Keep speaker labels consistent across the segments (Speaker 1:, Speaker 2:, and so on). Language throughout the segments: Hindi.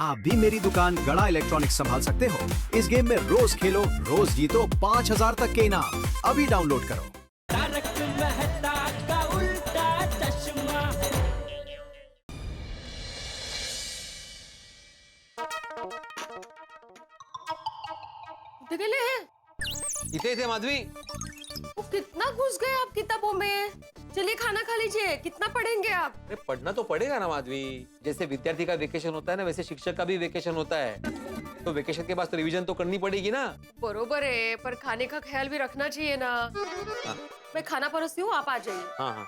Speaker 1: आप भी मेरी दुकान गड़ा इलेक्ट्रॉनिक्स संभाल सकते हो। इस गेम में रोज खेलो, रोज जीतो 5000 तक के इनाम। अभी डाउनलोड करो।
Speaker 2: तारक मेहता का उल्टा चश्मा।
Speaker 3: कुठे गेले हे?
Speaker 4: इथे इथे माधवी,
Speaker 3: वो कितना घुस गए आप किताबों में। चलिए खाना खा लीजिए, कितना पढ़ेंगे आप?
Speaker 4: अरे पढ़ना तो पड़ेगा ना माधवी। जैसे विद्यार्थी का वेकेशन होता है ना, वैसे शिक्षक का भी वेकेशन होता है। तो वेकेशन के बाद तो रिवीजन तो करनी पड़ेगी ना।
Speaker 3: बरोबर है, पर खाने का ख्याल भी रखना चाहिए ना।
Speaker 4: हाँ।
Speaker 3: मैं खाना परोसती हूँ, आप आ जाइए।
Speaker 4: हाँ हाँ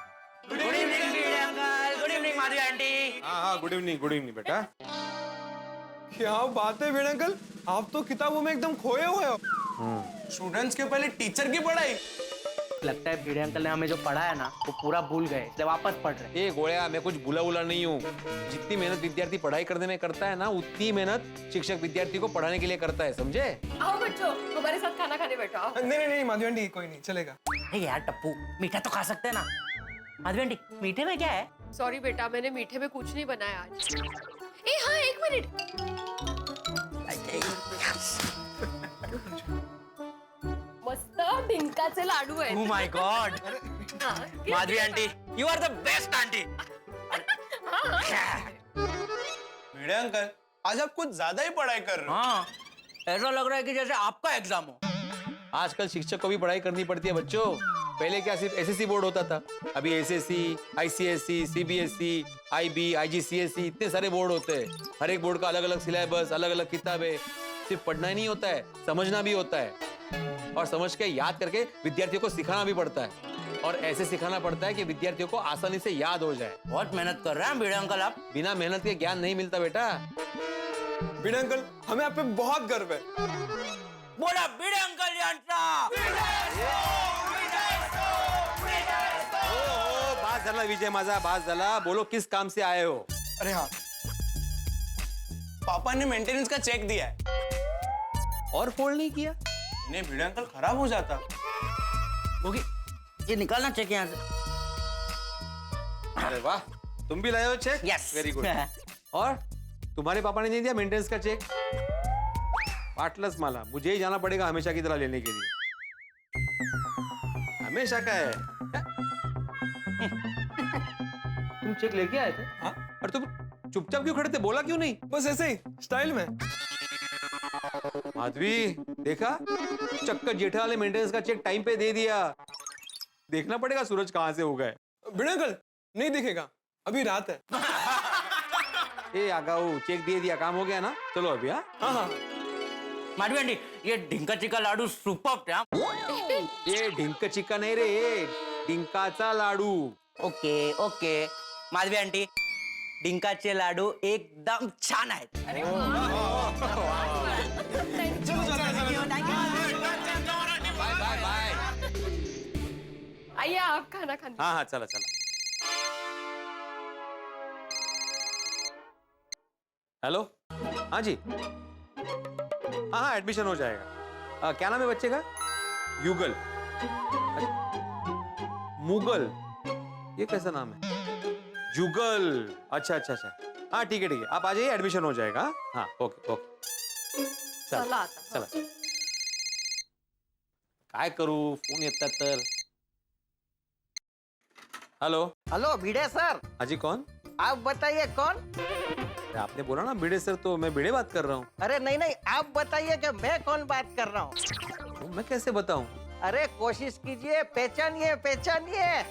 Speaker 5: good evening uncle, good evening Madhavi aunty.
Speaker 6: हाँ गुड इवनिंग बेटा। क्या बात है भिड़े अंकल, आप तो किताबों में एकदम खोए हुए हो। स्टूडेंट्स के पहले टीचर की पढ़ाई।
Speaker 5: लगता है भिड़े अंकल ने हमें जो पढ़ाया ना वो पूरा भूल गए, इसलिए वापस पढ़ रहे हैं।
Speaker 4: ए गोया, मैं कुछ भूला उला नहीं हूँ। जितनी मेहनत विद्यार्थी पढ़ाई करने में करता है ना, उतनी मेहनत शिक्षक विद्यार्थी को पढ़ाने के लिए करता है, समझे?
Speaker 3: आओ बच्चों, हमारे साथ खाना खाने बैठो। आओ।
Speaker 6: नहीं माधवी आंटी, कोई नहीं चलेगा।
Speaker 5: अरे यार टप्पू, मीठा तो खा सकते हैं ना। माधवी आंटी, मीठे में क्या है?
Speaker 3: सॉरी बेटा, मैंने मीठे में कुछ नहीं बनाया आज। ए हाँ, एक मिनट। मस्त डिंकाचे लाडू आहेत।
Speaker 5: ओह माय गॉड,
Speaker 3: हाँ, क्या-
Speaker 5: Madhavi aunty, you are the best aunty.
Speaker 6: Bhide uncle, आज आप कुछ ज्यादा ही पढ़ाई कर रहे हो।
Speaker 5: हाँ, ऐसा लग रहा है कि जैसे आपका एग्जाम हो।
Speaker 4: आजकल शिक्षक को भी पढ़ाई करनी पड़ती है बच्चों। पहले क्या सिर्फ एसएससी बोर्ड होता था, अभी SSC, ICSE, CBSE, IB, IGCSE, इतने सारे बोर्ड होते हैं। हर एक बोर्ड का अलग अलग सिलेबस, अलग अलग किताबें। सिर्फ पढ़ना ही नहीं होता है, समझना भी होता है। और समझ के याद करके विद्यार्थियों को सिखाना भी पड़ता है। और ऐसे सिखाना पड़ता है कि विद्यार्थियों को आसानी से याद हो जाए।
Speaker 5: बहुत मेहनत कर रहे हैं भिड़े अंकल आप।
Speaker 4: बिना मेहनत के ज्ञान नहीं मिलता बेटा।
Speaker 6: भिड़े अंकल, हमें आप पे बहुत गर्व है।
Speaker 5: बोला भिड़े अंकल यांचा।
Speaker 4: बात झाला विजय माझा, बात झाला। बोलो किस काम से आए हो?
Speaker 6: अरे हाँ, पापा ने मेंटेनेंस का चेक दिया है।
Speaker 4: और फोल्ड नहीं किया?
Speaker 6: नहीं भिड़े अंकल, खराब हो जाता।
Speaker 5: होगी, ये निकालना चेक यहाँ से।
Speaker 4: अरे वाह, तुम भी लाए हो चेक?
Speaker 5: Yes.
Speaker 4: Very good. और तुम्हारे पापा ने नहीं दिया मेंटेनेंस का चेक? पाटलस माला, मुझे ही जाना पड़ेगा हमेशा की तरह लेने के लिए। हमेशा का है। तुम चेक लेके आए थे?
Speaker 6: हाँ?
Speaker 4: और तुम चुपचाप क्यों खड़े थे, बोला क्यों नहीं?
Speaker 6: बस ऐसे ही स्टाइल में।
Speaker 4: माधवी देखा, चक्कर जेठा वाले मेंटेनेंस का चेक टाइम पे दे दिया। देखना पड़ेगा सूरज कहाँ से उगा है।
Speaker 6: भिड़े अंकल, नहीं दिखेगा, अभी रात है।
Speaker 4: ए आगाऊ, चेक दे दिया, काम हो गया ना? चलो अभी। हाँ
Speaker 6: हाँ हाँ,
Speaker 5: माधवी आंटी, ये ढिंका चिका लाडू सुपर्ब थे।
Speaker 4: ये ढिंक चिक्का नहीं रे, ये डिंकाचा लाडू।
Speaker 5: ओके ओके माधवी आंटी, डिंकाचे लाडू एकदम छान आहेत।
Speaker 4: Bye bye bye.
Speaker 3: आइए आप खाना खाने।
Speaker 4: हाँ हाँ, चला चला। हेलो, हाँ जी। हाँ हाँ, एडमिशन हो जाएगा। क्या नाम है बच्चे का? युगल। मुगल, ये कैसा नाम है? जुगल। अच्छा अच्छा अच्छा, हाँ ठीक है, आप आ जाइए, एडमिशन हो जाएगा। हाँ ओके ओके।
Speaker 3: चला आता।
Speaker 4: चला। काय करू, फोन येतात तर। हेलो।
Speaker 7: हेलो भिड़े सर,
Speaker 4: हाँ जी, कौन?
Speaker 7: आप बताइए कौन?
Speaker 4: अरे आपने बोला ना भिड़े सर, तो मैं भिड़े बात कर रहा हूँ।
Speaker 7: अरे नहीं, आप बताइए कि मैं कौन बात कर रहा हूँ।
Speaker 4: तो मैं कैसे बताऊं?
Speaker 7: अरे कोशिश कीजिए, पहचानिए पहचानिए।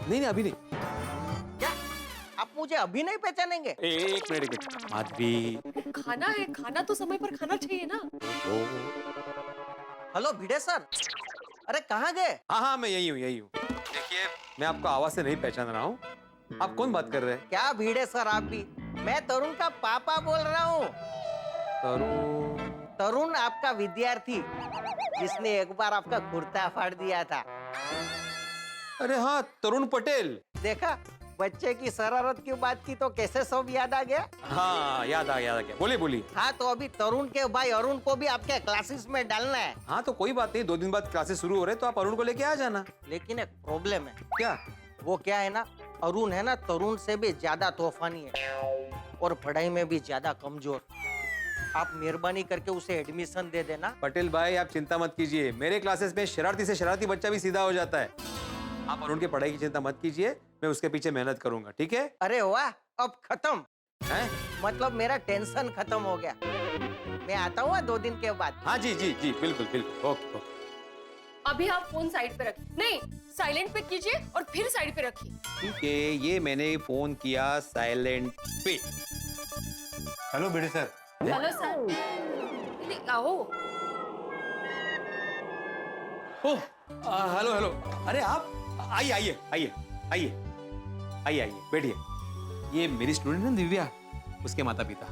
Speaker 4: नहीं अभी नहीं।
Speaker 7: क्या आप मुझे अभी नहीं पहचानेंगे?
Speaker 4: एक मिनट। माधवी,
Speaker 3: खाना है, खाना तो समय पर खाना चाहिए ना।
Speaker 7: हेलो भिड़े सर, अरे कहाँ गए?
Speaker 4: हाँ हाँ, मैं यही हूँ। देखिए, मैं आपको आवाज से नहीं पहचान रहा हूँ। आप कौन बात कर रहे हैं?
Speaker 7: क्या भिड़े सर आप भी? मैं तरुण का पापा बोल रहा हूँ। तरुण आपका विद्यार्थी, जिसने एक बार आपका कुर्ता फाड़ दिया था।
Speaker 4: अरे हाँ, तरुण पटेल।
Speaker 7: देखा, बच्चे की शरारत की बात की तो कैसे सब याद आ गया।
Speaker 4: हाँ, याद आ गया। बोली।
Speaker 7: हाँ तो अभी तरुण के भाई अरुण को भी आपके क्लासेस में डालना है।
Speaker 4: हाँ तो कोई बात नहीं, 2 दिन बाद क्लासेस शुरू हो रहे, तो आप अरुण को लेके आ जाना।
Speaker 7: लेकिन एक प्रॉब्लम है।
Speaker 4: क्या?
Speaker 7: वो क्या है ना, अरुण है ना, तरुण से भी ज्यादा तूफानी है और पढ़ाई में भी ज्यादा कमजोर। आप मेहरबानी करके उसे एडमिशन दे देना।
Speaker 4: पटेल भाई आप चिंता मत कीजिए, मेरे क्लासेस में शरारती से शरारती बच्चा भी सीधा हो जाता है। आप अरुण की पढ़ाई की चिंता मत कीजिए, मैं उसके पीछे मेहनत करूंगा, ठीक है?
Speaker 7: अरे वाह, अब खत्म।
Speaker 4: हैं?
Speaker 7: मतलब मेरा टेंशन खत्म हो गया। मैं आता हूँ 2 दिन के बाद।
Speaker 4: हाँ जी जी जी बिल्कुल बिल्कुल, ओके ओके।
Speaker 3: अभी आप फोन साइड पे रखिए, नहीं साइलेंट पे कीजिए और फिर साइड पे रखिए।
Speaker 4: ठीक है, ये मैंने फोन किया साइलेंट पे।
Speaker 8: हेलो भिड़े सर।
Speaker 3: हेलो सर, आओ।
Speaker 4: ओह हेलो हेलो, अरे आप आइए आइए आइए आइए आइए आइए बैठिए। ये मेरी स्टूडेंट है दिव्या, उसके माता पिता।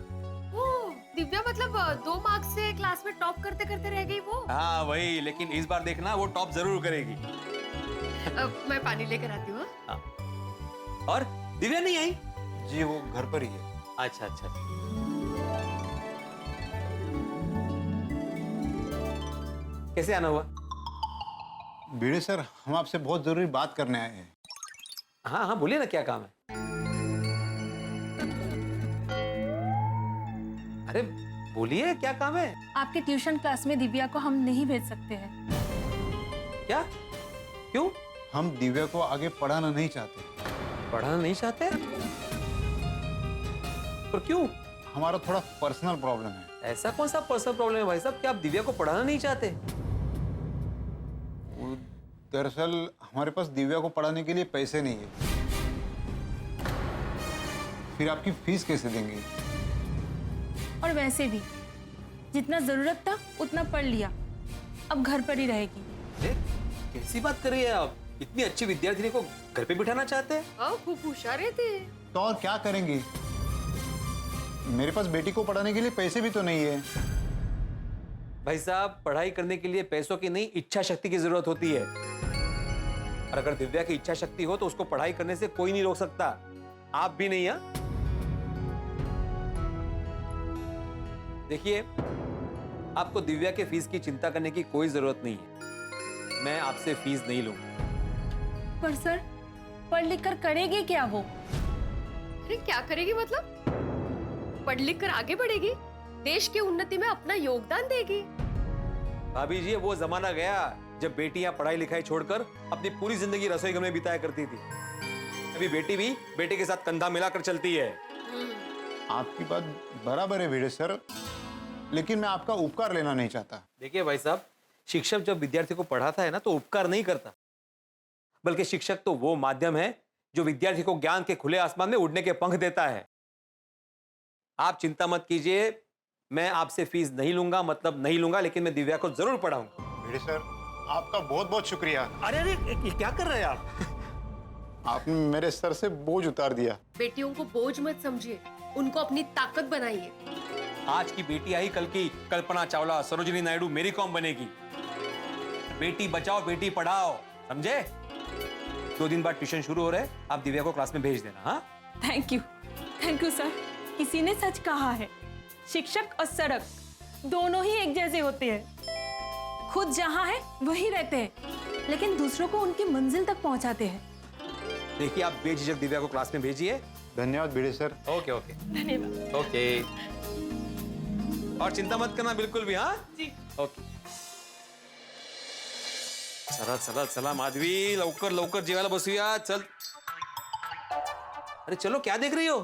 Speaker 3: ओह, दिव्या मतलब 2 मार्क्स से क्लास में टॉप करते करते रह गई वो।
Speaker 4: हाँ वही, लेकिन इस बार देखना वो टॉप जरूर करेगी।
Speaker 3: मैं पानी लेकर आती हूँ।
Speaker 4: और दिव्या नहीं आई?
Speaker 8: जी वो घर पर ही है।
Speaker 4: अच्छा अच्छा। कैसे आना हुआ?
Speaker 8: भिड़े सर, हम आपसे बहुत जरूरी बात करने आए हैं।
Speaker 4: हाँ हाँ बोलिए ना, क्या काम है? अरे बोलिए क्या काम है?
Speaker 9: आपके ट्यूशन क्लास में दिव्या को हम नहीं भेज सकते हैं।
Speaker 4: क्या? क्यों?
Speaker 8: हम दिव्या को आगे पढ़ाना नहीं चाहते।
Speaker 4: पढ़ाना नहीं चाहते? पर क्यों?
Speaker 8: हमारा थोड़ा पर्सनल प्रॉब्लम है।
Speaker 4: ऐसा कौन सा पर्सनल प्रॉब्लम है भाई साहब कि आप दिव्या को पढ़ाना नहीं चाहते?
Speaker 8: दरअसल हमारे पास दिव्या को पढ़ाने के लिए पैसे नहीं है। फिर आपकी फीस कैसे देंगे?
Speaker 9: और वैसे भी जितना जरूरत था उतना पढ़ लिया, अब घर पर ही रहेगी।
Speaker 4: कैसी बात कर रही है आप? इतनी अच्छी विद्यार्थिनी को घर पे बिठाना चाहते हैं?
Speaker 3: हाँ, खूब होशियार है थे।
Speaker 8: तो और क्या करेंगे? मेरे पास बेटी को पढ़ाने के लिए पैसे भी तो नहीं है।
Speaker 4: भाई साहब, पढ़ाई करने के लिए पैसों की नहीं, इच्छा शक्ति की जरूरत होती है। और अगर दिव्या की इच्छा शक्ति हो तो उसको पढ़ाई करने से कोई नहीं रोक सकता, आप भी नहीं। हाँ देखिए, आपको दिव्या के फीस की चिंता करने की कोई जरूरत नहीं है। मैं आपसे फीस नहीं लूंगा।
Speaker 9: पर सर, पढ़ लिख कर करेगी क्या वो?
Speaker 3: अरे क्या करेगी मतलब? पढ़ लिख कर आगे बढ़ेगी, देश की उन्नति में अपना योगदान देगी।
Speaker 4: भाभी जी, वो जमाना गया जब बेटियां पढ़ाई लिखाई छोड़कर अपनी पूरी जिंदगी रसोई घर में बिताया करती थी। अभी बेटी भी बेटे के साथ कंधा मिलाकर चलती है।
Speaker 8: आपकी बात बराबर है भिड़े सर, लेकिन मैं आपका उपकार लेना नहीं चाहता।
Speaker 4: देखिए भाई साहब, शिक्षक जब विद्यार्थी को पढ़ाता है ना तो उपकार नहीं करता, बल्कि शिक्षक तो वो माध्यम है जो विद्यार्थी को ज्ञान के खुले आसमान में उड़ने के पंख देता है। आप चिंता मत कीजिए, मैं आपसे फीस नहीं लूंगा, मतलब नहीं लूंगा, लेकिन मैं दिव्या को जरूर पढ़ाऊंगा।
Speaker 8: भिड़े सर, आपका बहुत बहुत शुक्रिया।
Speaker 4: अरे अरे क्या कर रहे हैं आप?
Speaker 8: आपने मेरे सर से बोझ उतार दिया।
Speaker 3: बेटियों को बोझ मत समझिए, उनको अपनी ताकत बनाइए।
Speaker 4: आज की बेटी आई, कल की कल्पना चावला, सरोजिनी नायडू, मेरी कॉम बनेगी। बेटी बचाओ बेटी पढ़ाओ, समझे? 2 दिन बाद ट्यूशन शुरू हो रहे हैं, आप दिव्या को क्लास में भेज देना। हाँ,
Speaker 9: थैंक यू सर। किसी ने सच कहा है, शिक्षक और सड़क दोनों ही एक जैसे होते हैं। खुद जहां है वहीं रहते हैं, लेकिन दूसरों को उनकी मंजिल तक पहुंचाते हैं।
Speaker 4: देखिए आप बेझिझक दिव्या को क्लास में भेजिए।
Speaker 8: धन्यवाद भिड़े सर।
Speaker 4: ओके ओके
Speaker 9: धन्यवाद।
Speaker 4: ओके, और चिंता मत करना बिल्कुल भी। हाँ
Speaker 9: जी।
Speaker 4: ओके। चला चला चला माधवी, लवकर लवकर जेवायला बसूया, चल। अरे चलो, क्या देख रही हो?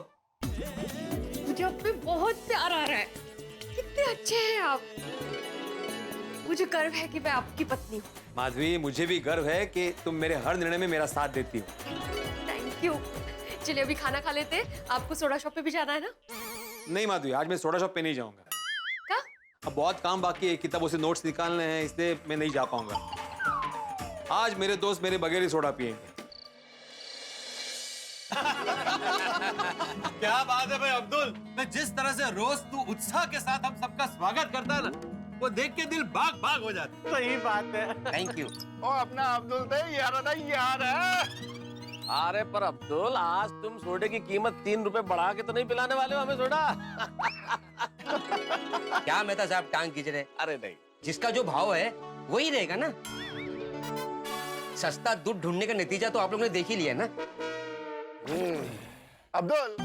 Speaker 3: मुझे आप पे बहुत प्यार आ रहा है, कितने अच्छे हैं आप। मुझे गर्व है कि मैं आपकी पत्नी हूँ।
Speaker 4: माधवी, मुझे भी गर्व है कि तुम मेरे हर निर्णय में मेरा साथ देती हो।
Speaker 3: Thank you. चलिए अभी खाना खा लेते हैं, आपको सोडा शॉप पे भी जाना है ना?
Speaker 4: नहीं माधवी, आज मैं सोडा शॉप पे नहीं जाऊंगा।
Speaker 3: क्या?
Speaker 4: अब बहुत काम बाकी है, किताबों से नोट्स निकालने हैं, इसलिए मैं नहीं जा पाऊंगा। आज मेरे दोस्त मेरे बगैर ही सोडा पिएंगे।
Speaker 10: क्या बात है भाई अब्दुल, मैं जिस तरह से रोज तू उत्साह के साथ हम सबका स्वागत करता है ना, वो देख के दिल बाग बाग हो जाता है।
Speaker 7: सही बात है।
Speaker 5: Thank you.
Speaker 7: और अपना अब्दुल थे यार ना यार है।
Speaker 10: अरे पर अब्दुल, आज तुम सोडे की कीमत 3 रुपए बढ़ा के तो नहीं पिलाने वाले हो हमें सोडा?
Speaker 5: क्या मेहता साहब टांग खींच रहे?
Speaker 10: अरे नहीं,
Speaker 5: जिसका जो भाव है वही रहेगा ना। सस्ता दूध ढूंढने का नतीजा तो आप लोगों ने देख ही लिया ना।
Speaker 8: अब्दुल,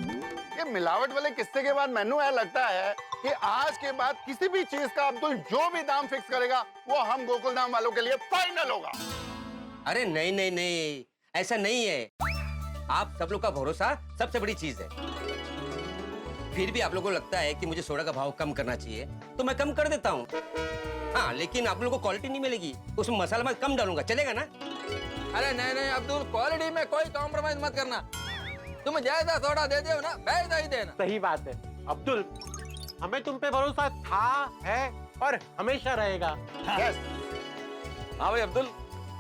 Speaker 8: ये मिलावट वाले किस्से के बाद मैनू ऐसा लगता है कि आज के बाद किसी भी चीज का अब्दुल जो भी दाम फिक्स करेगा वो हम गोकुल धाम वालों के लिए फाइनल होगा।
Speaker 5: अरे नहीं नहीं नहीं, ऐसा नहीं है। आप सब लोग का भरोसा सबसे बड़ी चीज है। फिर भी आप लोगों को लगता है कि मुझे सोडा का भाव कम करना चाहिए, तो मैं कम कर देता हूँ। हाँ, लेकिन आप लोगों को क्वालिटी नहीं मिलेगी, उसमें मसाला मैं कम डालूंगा, चलेगा ना?
Speaker 4: अरे नहीं नहीं अब्दुल, क्वालिटी में कोई कॉम्प्रोमाइज मत करना। तुम ज्यादा सोडा दे दो ना, पैसा ही देना।
Speaker 6: सही बात है अब्दुल, हमें तुम पे भरोसा था, है और हमेशा रहेगा।
Speaker 10: हाँ भाई अब्दुल,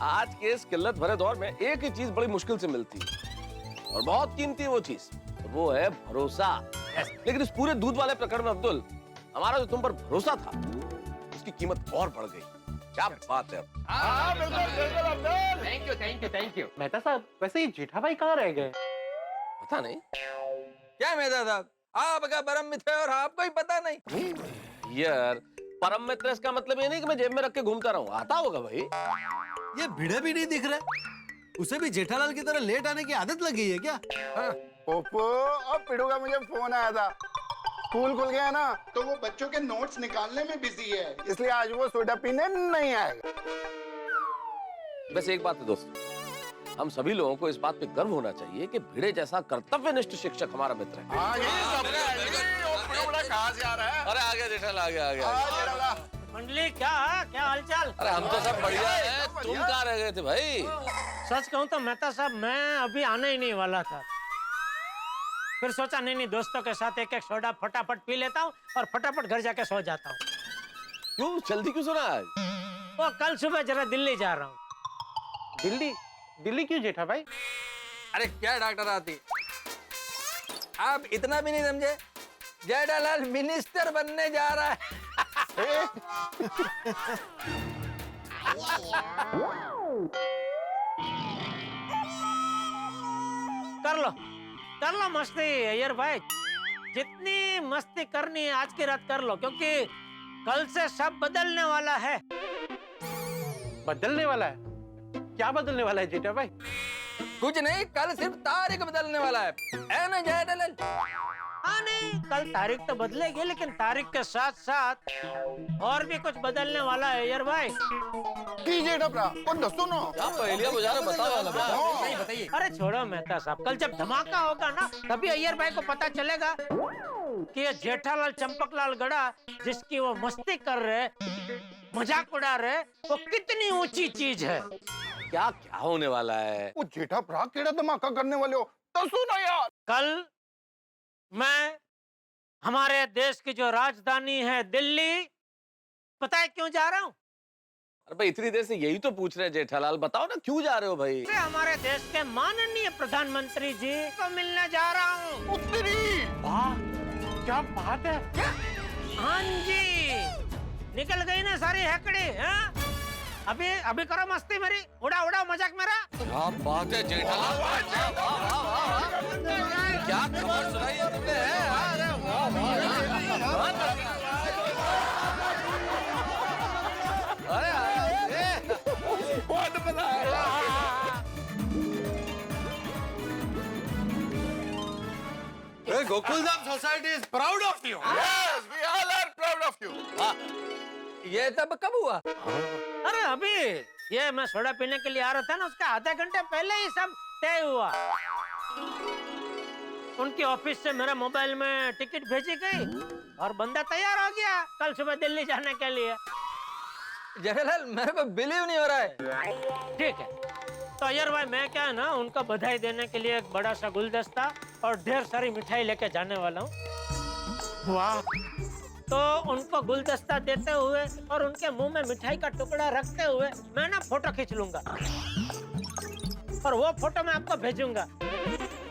Speaker 10: आज के इस किल्लत भरे दौर में एक ही चीज बड़ी मुश्किल से मिलती है और बहुत कीमती है वो चीज, वो है भरोसा। लेकिन इस पूरे दूध वाले प्रकरण में अब्दुल, हमारा जो तुम पर भरोसा था उसकी कीमत और बढ़ गई। क्या बात है।
Speaker 8: हाँ, बिल्कुल बिल्कुल Abdul.
Speaker 6: Thank you thank you thank you. Mehta साहब, वैसे ये जेठा भाई कहाँ रह गए?
Speaker 10: पता नहीं।
Speaker 4: क्या मेहता साहब, आपका परम मित्र है और आपको ही पता नहीं?
Speaker 10: यार, परम मित्र इसका मतलब ये नहीं कि मैं जेब में रख के घूमता रहूं, आता होगा भाई।
Speaker 11: ये भिड़े भी नहीं दिख रहे, उसे भी जेठालाल की तरह लेट आने की आदत लग गई है क्या?
Speaker 8: ओप्पो, अब पिड़ू का मुझे फोन आया था। स्कूल खुल गया ना, तो वो बच्चों के नोट्स निकालने में बिजी है, इसलिए आज वो सोडा पीने नहीं आएगा।
Speaker 10: बस एक बात है दोस्त, हम सभी लोगों को इस बात पे गर्व होना चाहिए कि भिड़े जैसा कर्तव्यनिष्ठ शिक्षक हमारा मित्र है।
Speaker 8: हाँ, ये सब कहाँ से आ रहा है?
Speaker 10: अरे आगे जेठालाल, आगे।
Speaker 2: मंडली क्या हालचाल?
Speaker 10: अरे हम तो सब बढ़िया है, तुम कहाँ रह गए थे भाई?
Speaker 2: सच कहूँ तो मेहता साहब, मैं अभी आने ही नहीं वाला था, फिर सोचा नहीं दोस्तों के साथ एक एक सोडा फटाफट पी लेता हूँ और फटाफट घर जाके सो जाता हूँ।
Speaker 10: क्यों जल्दी क्यों सुना आज?
Speaker 2: वो कल सुबह जरा दिल्ली जा रहा हूँ।
Speaker 6: दिल्ली? दिल्ली क्यों जेठा भाई?
Speaker 4: अरे क्या डॉक्टर आती, आप इतना भी नहीं समझे, जेठालाल मिनिस्टर बनने जा रहा है।
Speaker 2: कर लो मस्ती अय्यर भाई, जितनी मस्ती करनी है आज की रात कर लो, क्योंकि कल से सब बदलने वाला है।
Speaker 6: बदलने वाला है? क्या बदलने वाला है जेठा भाई?
Speaker 4: कुछ नहीं, कल सिर्फ तारीख बदलने वाला है ना जेठालाल?
Speaker 2: हाँ नहीं, कल तारीख तो बदलेगी, लेकिन तारीख के साथ साथ और भी कुछ बदलने वाला है अय्यर भाई।
Speaker 5: बताइए।
Speaker 2: अरे छोड़ो मेहता साहब, कल जब धमाका होगा ना, तभी अय्यर भाई को पता चलेगा कि ये जेठालाल चंपकलाल गड़ा जिसकी वो मस्ती कर रहे, मजाक उड़ा रहे, वो कितनी ऊंची चीज है।
Speaker 10: क्या क्या होने वाला है?
Speaker 8: वो जेठा भरा केड़ा धमाका करने वाले हो, तो सुनो यार।
Speaker 2: कल मैं हमारे देश की जो राजधानी है दिल्ली, पता है क्यों जा रहा हूँ?
Speaker 10: अरे भाई इतनी देर से यही तो पूछ रहे हैं जेठालाल, बताओ ना क्यों जा रहे हो भाई?
Speaker 2: हमारे देश के माननीय प्रधानमंत्री जी को मिलने जा रहा हूँ।
Speaker 6: वाह, क्या बात है।
Speaker 2: हाँ जी, निकल गई ना सारी हैकड़ी। हाँ? अभी करो मस्ती मेरी, उड़ा मजाक मेरा।
Speaker 10: क्या बात है जेठालाल, क्या खबर सुनाई है तुमने? अरे बहुत मजा आया।
Speaker 11: Gokuldham society is proud of you.
Speaker 8: Yes, we all are proud of you.
Speaker 4: ये तब कब हुआ?
Speaker 2: अरे अभी ये मैं सोडा पीने के लिए आ रहा था ना, उसका आधे घंटे पहले ही सब तय हुआ। उनके ऑफिस से मेरे मोबाइल में टिकट भेजी गई और बंदा तैयार हो गया कल सुबह दिल्ली जाने के लिए।
Speaker 4: जेठालाल, मेरे को बिलीव नहीं हो रहा है।
Speaker 2: ठीक है, तो अय्यर भाई मैं क्या है ना, उनको बधाई देने के लिए एक बड़ा सा गुलदस्ता और ढेर सारी मिठाई लेके जाने वाला हूँ।
Speaker 6: वाह,
Speaker 2: तो उनको गुलदस्ता देते हुए और उनके मुंह में मिठाई का टुकड़ा रखते हुए मैं ना फोटो खींच लूंगा और वो फोटो मैं आपको भेजूंगा,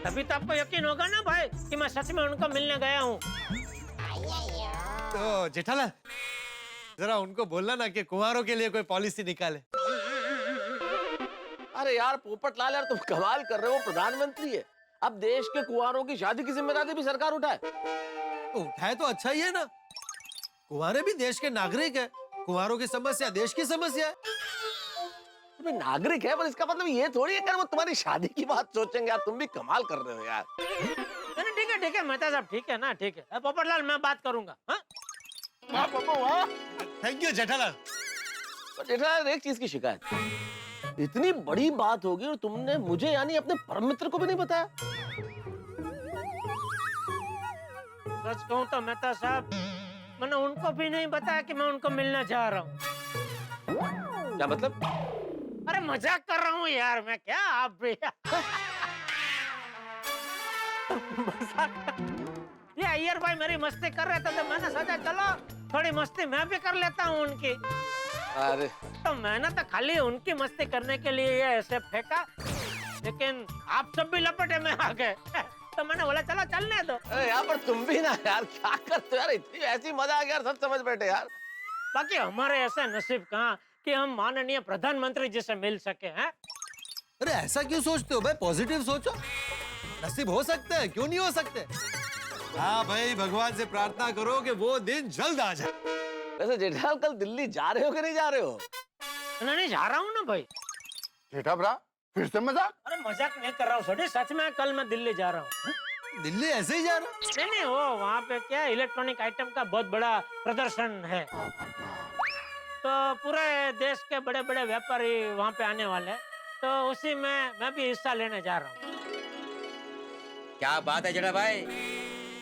Speaker 2: तभी तो आपको यकीन होगा ना भाई कि मैं सच में उनको मिलने गया हूँ।
Speaker 11: तो जेठालाल, जरा उनको बोलना ना कि कुंवारों के लिए कोई पॉलिसी निकाले।
Speaker 10: अरे यार पोपटलाल, यार तुम कमाल कर रहे हो, प्रधानमंत्री है, अब देश के कुंवारों की शादी की जिम्मेदारी भी सरकार उठाए।
Speaker 11: तो उठाए तो अच्छा ही है ना, कुंवारे भी देश के नागरिक है, कुंवारों की समस्या देश की समस्या है।
Speaker 10: तुम्हें नागरिक है, पर इसका मतलब ये थोड़ी है कि वो तुम्हारी शादी की बात सोचेंगे। यार तुम भी कमाल कर रहे हो यार।
Speaker 2: नहीं, ठीक है मेहता साहब, ठीक है ना, ठीक है। पोपटलाल, मैं बात करूंगा। हाँ?
Speaker 8: वाह पप्पू वाह।
Speaker 11: Thank you Jethalal.
Speaker 10: पर जेठालाल, एक चीज की शिकायत, इतनी बड़ी बात होगी और तुमने मुझे यानी अपने परम मित्र को भी नहीं बताया।
Speaker 2: सच कहूं तो मेहता साहब, मैंने उनको भी नहीं बताया कि मैं उनको मिलना चाह रहा हूँ।
Speaker 10: क्या मतलब?
Speaker 2: अरे मजाक कर रहा हूँ यार मैं, क्या आप भी ये अय्यर भाई मेरी मस्ती कर रहे थे तो मैंने सोचा चलो थोड़ी मस्ती मैं भी कर लेता हूँ उनकी।
Speaker 10: अरे
Speaker 2: तो मैंने तो खाली उनकी मस्ती करने के लिए ये ऐसे फेंका, लेकिन आप सब भी लपेटे में आ गए तो मैंने बोला चलो चलने दो।
Speaker 10: अरे यार, पर तुम भी ना यार, क्या करते हो यार, इतनी ऐसी मजा आ गया यार, सब समझ बैठे यार।
Speaker 2: बाकी हमारे ऐसे नसीब कहाँ कि हम माननीय प्रधानमंत्री जी से मिल सके हैं।
Speaker 11: अरे ऐसा क्यों सोचते हो भाई, पॉजिटिव सोचो। नसीब हो सकते हैं, क्यों नहीं हो सकते। हाँ भाई, भगवान से प्रार्थना करो कि वो दिन जल्द आ जाए।
Speaker 10: वैसे जेठालाल, कल दिल्ली जा रहे हो कि नहीं जा रहे हो?
Speaker 2: नहीं जा रहा हूँ ना भाई।
Speaker 8: जेठा भरा फिर से मजाक?
Speaker 2: अरे मजाक नहीं कर रहा हूँ छोटे, सच में कल मैं दिल्ली जा रहा हूँ।
Speaker 11: दिल्ली ऐसे ही जा रहा?
Speaker 2: नहीं, वो वहाँ पे क्या इलेक्ट्रॉनिक आइटम का बहुत बड़ा प्रदर्शन है, तो पूरे देश के बड़े बड़े व्यापारी वहाँ पे आने वाले हैं, तो उसी में मैं भी हिस्सा लेने जा रहा हूँ।
Speaker 5: क्या बात है जेठा भाई,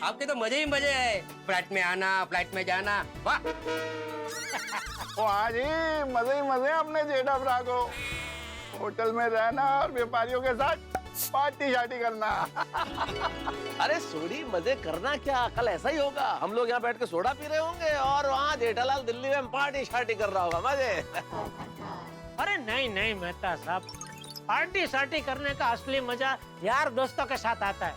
Speaker 5: आपके तो मजे ही मजे है, फ्लाइट में आना, फ्लाइट में जाना, वाह।
Speaker 8: ओ हाँ जी, मजे ही मजे अपने जेठा भरा को, होटल में रहना और व्यापारियों के साथ पार्टी शार्टी करना।
Speaker 10: अरे सोडी मजे करना क्या, कल ऐसा ही होगा, हम लोग यहाँ बैठ के सोडा पी रहे होंगे और वहाँ जेठालाल दिल्ली में पार्टी शार्टी कर रहा होगा, मजे।
Speaker 2: अरे नहीं मेहता साहब, पार्टी शार्टी करने का असली मजा यार दोस्तों के साथ आता है।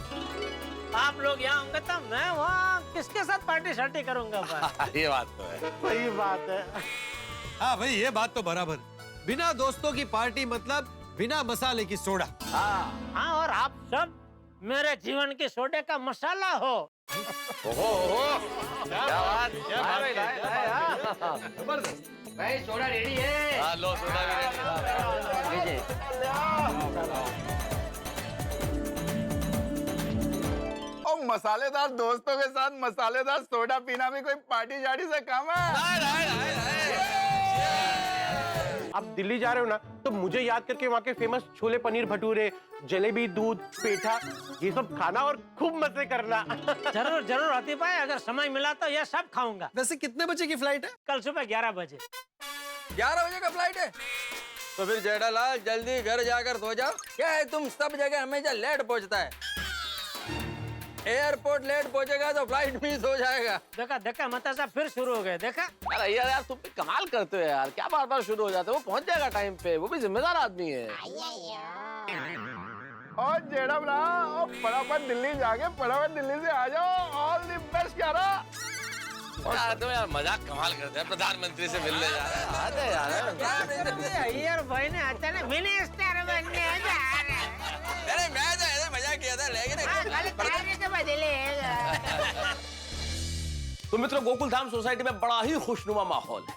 Speaker 2: आप लोग यहाँ होंगे तो मैं वहाँ किसके साथ पार्टी शार्टी करूंगा भाई।
Speaker 10: ये बात तो है।
Speaker 2: सही बात है।
Speaker 11: हाँ भाई, ये बात तो बराबर। बिना दोस्तों की पार्टी मतलब बिना मसाले की सोडा।
Speaker 2: हाँ, और आप सब मेरे जीवन के सोडे का मसाला हो।
Speaker 10: ओहो, क्या बात, क्या बात।
Speaker 5: भाई सोडा रेडी है।
Speaker 10: हाँ, लो सोडा भी रेडी है।
Speaker 8: और मसालेदार दोस्तों के साथ मसालेदार सोडा पीना भी कोई पार्टी शार्टी से कम है।
Speaker 6: आप दिल्ली जा रहे हो ना, तो मुझे याद करके वहाँ के फेमस छोले पनीर भटूरे, जलेबी, दूध, पेठा, ये सब खाना और खूब मजे करना।
Speaker 2: जरूर आतिफ भाई, अगर समय मिला तो ये सब खाऊंगा।
Speaker 11: वैसे कितने बजे की फ्लाइट है?
Speaker 2: कल सुबह 11 बजे।
Speaker 5: 11 बजे का फ्लाइट है? तो फिर जेठालाल जल्दी घर जाकर सो जाओ। क्या है, तुम सब जगह हमेशा लेट पहुंचता है। एयरपोर्ट लेट पहुंचेगा तो फ्लाइट मिस हो जाएगा।
Speaker 2: देखा मतलब सब फिर शुरू हो गए। देखा
Speaker 10: अरे यार तुम भी कमाल करते हो यार, क्या बार बार शुरू हो जाते हो। वो पहुंच जाएगा टाइम पे, वो भी जिम्मेदार आदमी है।
Speaker 8: और जेठा भरा, और फटाफट दिल्ली जाके फटाफट दिल्ली से आ जाओ। ऑल द बेस्ट यार।
Speaker 10: यार तुम यार मजाक कमाल करते हैं, प्रधानमंत्री से मिलने जा रहे हैं। आते यार
Speaker 2: अय्यर भाई ने अचानक मिनिस्टर बनने जा रहे हैं।
Speaker 5: अरे मैं तो ऐसे मजाक किया था, लेकिन
Speaker 10: तो मित्रों, गोकुल धाम सोसाइटी में बड़ा ही खुशनुमा माहौल है।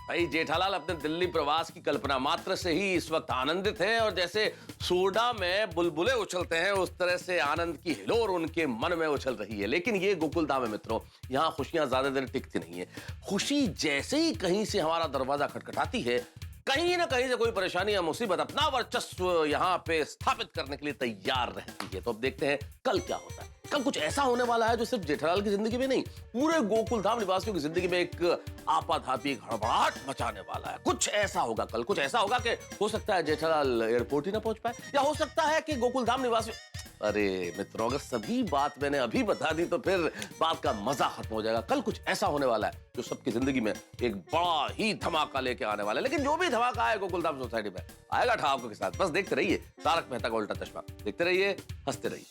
Speaker 10: भाई जेठालाल अपने दिल्ली प्रवास की कल्पना मात्र से ही इस वक्त आनंदित हैं, और जैसे सोडा में बुलबुले उछलते हैं उस तरह से आनंद की हिलोर उनके मन में उछल रही है। लेकिन ये गोकुल धाम है मित्रों, यहाँ खुशियां ज्यादा देर टिकती नहीं है। खुशी जैसे ही कहीं से हमारा दरवाजा खटखटाती है, कहीं ना कहीं से कोई परेशानी या मुसीबत अपना वर्चस्व यहाँ पे स्थापित करने के लिए तैयार रहती है। तो अब देखते हैं कल क्या होता है। कल कुछ ऐसा होने वाला है जो सिर्फ जेठालाल की जिंदगी में नहीं, पूरे गोकुल धाम निवासियों की जिंदगी में एक आपाधापी हड़बड़ाहट मचाने वाला है। कुछ ऐसा होगा कल, कुछ ऐसा होगा कि हो सकता है जेठालाल एयरपोर्ट ही ना पहुंच पाए, या हो सकता है कि गोकुल धाम निवासियों, अरे मित्रों अगर सभी बात मैंने अभी बता दी तो फिर बात का मजा खत्म हो जाएगा। कल कुछ ऐसा होने वाला है जो सबकी जिंदगी में एक बड़ा ही धमाका लेके आने वाला है। लेकिन जो भी धमाका है गोकुल धाम सोसाइटी में आएगा ठहाकों के साथ। बस देखते रहिए तारक मेहता का उल्टा चश्मा, देखते रहिए, हंसते रहिए।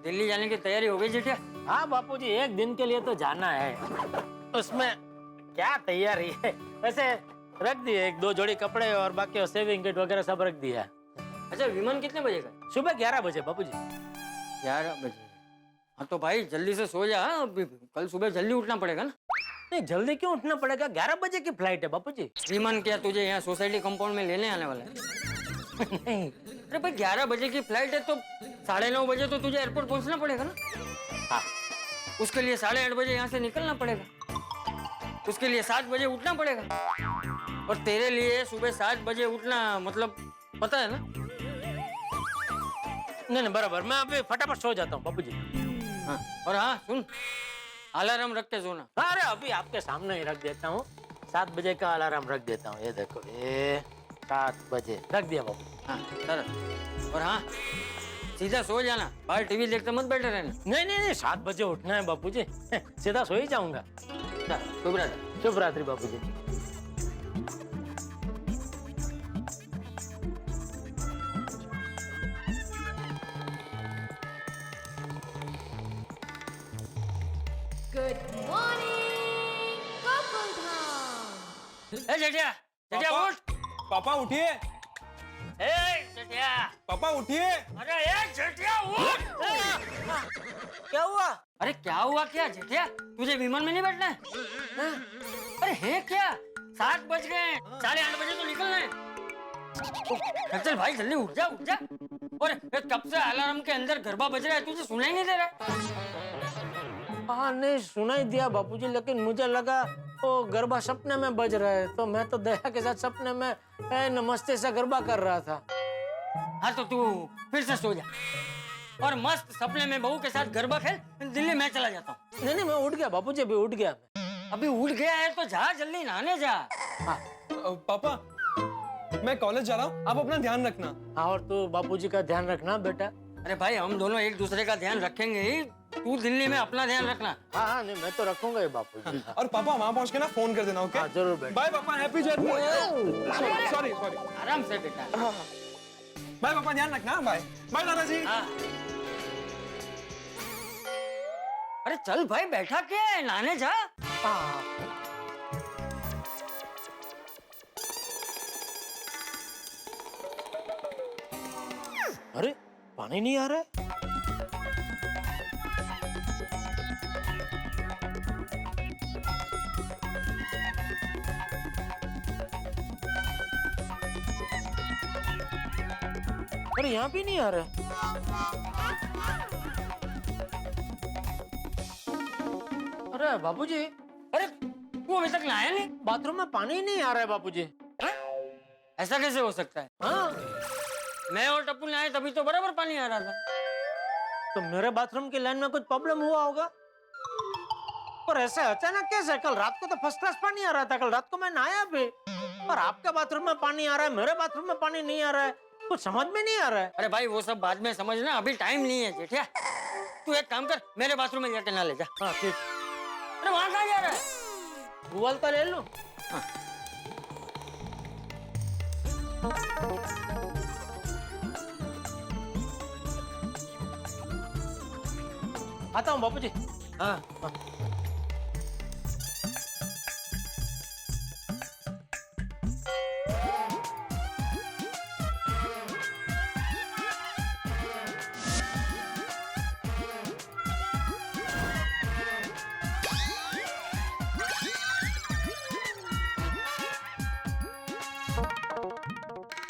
Speaker 5: दिल्ली जाने की तैयारी हो गई जेठिया?
Speaker 2: हाँ बापूजी, एक दिन के लिए तो जाना है, उसमें क्या तैयारी है। वैसे रख दिए 1-2 जोड़ी कपड़े और बाकी सेविंग किट वगैरह सब रख दिया है।
Speaker 5: अच्छा, विमान कितने बजे का?
Speaker 2: सुबह 11 बजे बापूजी।
Speaker 5: 11 बजे? हाँ तो भाई जल्दी से सो जा, कल सुबह जल्दी उठना पड़ेगा ना।
Speaker 2: नहीं जल्दी क्यों उठना पड़ेगा? 11 बजे की फ्लाइट है बापूजी।
Speaker 12: श्रीमान क्या तुझे यहाँ सोसाइटी कंपाउंड में लेने आने वाला है?
Speaker 2: नहीं
Speaker 12: अरे भाई 11 बजे की फ्लाइट है तो 9:30 बजे तो तुझे एयरपोर्ट पहुंचना पड़ेगा ना। हाँ, उसके लिए 8:30 बजे यहाँ से निकलना पड़ेगा। उसके लिए 7 बजे उठना पड़ेगा। और तेरे लिए सुबह 7 बजे उठना मतलब पता है ना?
Speaker 2: नहीं बराबर, मैं अभी फटाफट सो जाता हूँ बापूजी।
Speaker 12: हाँ, और हाँ सुन, अलार्म रख के सोना।
Speaker 2: अरे अभी आपके सामने ही रख देता हूँ। 7 बजे का अलार्म रख देता हूँ। ये देखो, ये 7 बजे रख दिया बाबू।
Speaker 12: हाँ सरस। और हाँ, सीधा सो जाना, बाहर टीवी देखते मत बैठे रहना।
Speaker 2: नहीं 7 बजे उठना है बापूजी। सीधा सो ही जाऊंगा।
Speaker 12: शुभ रात्रि।
Speaker 2: शुभ रात्रि बापूजी।
Speaker 3: Good morning Gokuldham.
Speaker 12: ए जेठिया, जेठिया
Speaker 6: पापा।
Speaker 12: उठ।
Speaker 6: पापा उठिए,
Speaker 12: ए जेठिया,
Speaker 6: पापा उठिए।
Speaker 12: अरे ए जेठिया उठ।
Speaker 2: क्या हुआ?
Speaker 12: अरे क्या हुआ क्या जेठिया? तुझे विमान में नहीं बैठना है? हाँ? अरे है क्या? 7 बज गए, 8:30 बजे तो निकलना है। चल भाई जल्दी उठ जा, उठ जा। और कब से अलार्म के अंदर गरबा बज रहा है, तुझे सुनाई नहीं दे रहा है?
Speaker 2: हाँ नहीं सुनाई दिया बापूजी, लेकिन मुझे लगा वो गरबा सपने में बज रहा है, तो मैं तो दया के साथ सपने में नमस्ते से गरबा कर रहा था।
Speaker 12: हाँ तो तू फिर से सो जा और मस्त सपने में बहू के साथ गरबा खेल। दिल्ली मैं चला जाता हूँ।
Speaker 2: नहीं मैं उठ गया बापूजी, अभी उठ गया।
Speaker 12: अभी उठ गया है तो जा जल्दी नहाने जा।
Speaker 2: हाँ
Speaker 6: पापा मैं कॉलेज जा रहा हूँ, आप अपना ध्यान रखना।
Speaker 2: हाँ, और तू बापूजी का ध्यान रखना बेटा।
Speaker 12: अरे भाई हम दोनों एक दूसरे का ध्यान रखेंगे ही, तू दिल्ली में अपना ध्यान रखना।
Speaker 2: हाँ नहीं मैं तो रखूंगा ही बापूजी।
Speaker 6: और पापा वहाँ पहुँच के ना फोन कर देना, ओके?
Speaker 2: हाँ जरूर बेटा।
Speaker 6: बाय पापा, हैप्पी जर्नी। सॉरी
Speaker 12: आराम से बेटा।
Speaker 6: बाय पापा, ध्यान रखना। बाय बाय दादाजी।
Speaker 12: हाँ। अरे चल भाई, बैठा क्या है, नहाने जा।
Speaker 2: अरे पानी नहीं आ रहा है। अरे यहाँ भी नहीं आ रहा है। अरे बापूजी,
Speaker 12: अरे तू अभी तक नहाया नहीं?
Speaker 2: बाथरूम में पानी ही नहीं आ रहा है बापूजी।
Speaker 12: हाँ? ऐसा कैसे हो सकता है?
Speaker 2: हाँ
Speaker 12: मैं और टप्पू नहाए तभी तो बराबर पानी आ रहा था।
Speaker 2: तो मेरे बाथरूम की लाइन में कुछ प्रॉब्लम हुआ होगा। और ऐसे अचानक कैसे? कल रात को तो फर्स्ट क्लास पानी आ रहा था, कल रात को मैं नहाया भी। और आपके बाथरूम में पानी आ रहा है, मेरे बाथरूम में पानी नहीं आ रहा है, कुछ समझ में नहीं आ रहा है।
Speaker 12: अरे भाई वो सब बाद में समझना, अभी टाइम नहीं है जेठिया। तू एक काम कर, मेरे बाथरूम में जाके नहा ले जा।
Speaker 2: हाँ ठीक।
Speaker 12: अरे वहां कहाँ जा रहा है?
Speaker 2: गूगल तो ले लो।
Speaker 12: हाँ।
Speaker 2: आता हूँ बापूजी।
Speaker 12: हाँ।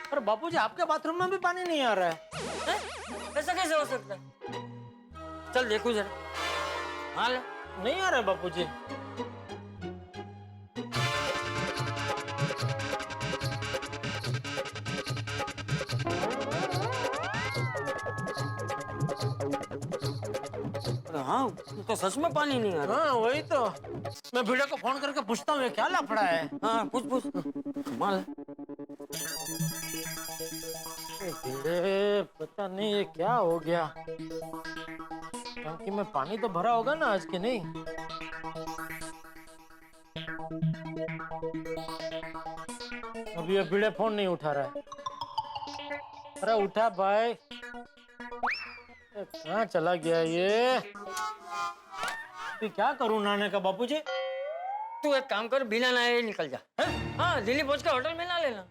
Speaker 2: अरे बापूजी आपके बाथरूम में भी पानी नहीं आ रहा है।
Speaker 12: ऐसा कैसे हो सकता है? चल देखो जरा। हाँ ले।
Speaker 2: नहीं आ रहा है बापूजी।
Speaker 12: हाँ तो सच में पानी नहीं आ रहा।
Speaker 2: हाँ वही तो, मैं भिड़े को फोन करके पूछता हूँ ये क्या लफड़ा है।
Speaker 12: हाँ पूछ पूछ। माल
Speaker 2: भिड़े, पता नहीं ये क्या हो गया। टंकी में पानी तो भरा होगा ना आज के? नहीं अभी ये भिड़े फोन नहीं उठा रहा है। अरे उठा भाई, कहाँ चला गया ये? क्या करूं नहाने का बापूजी?
Speaker 12: तू एक काम कर, बिना नहाए निकल जा। हाँ दिल्ली पहुंच के होटल में नहा लेना।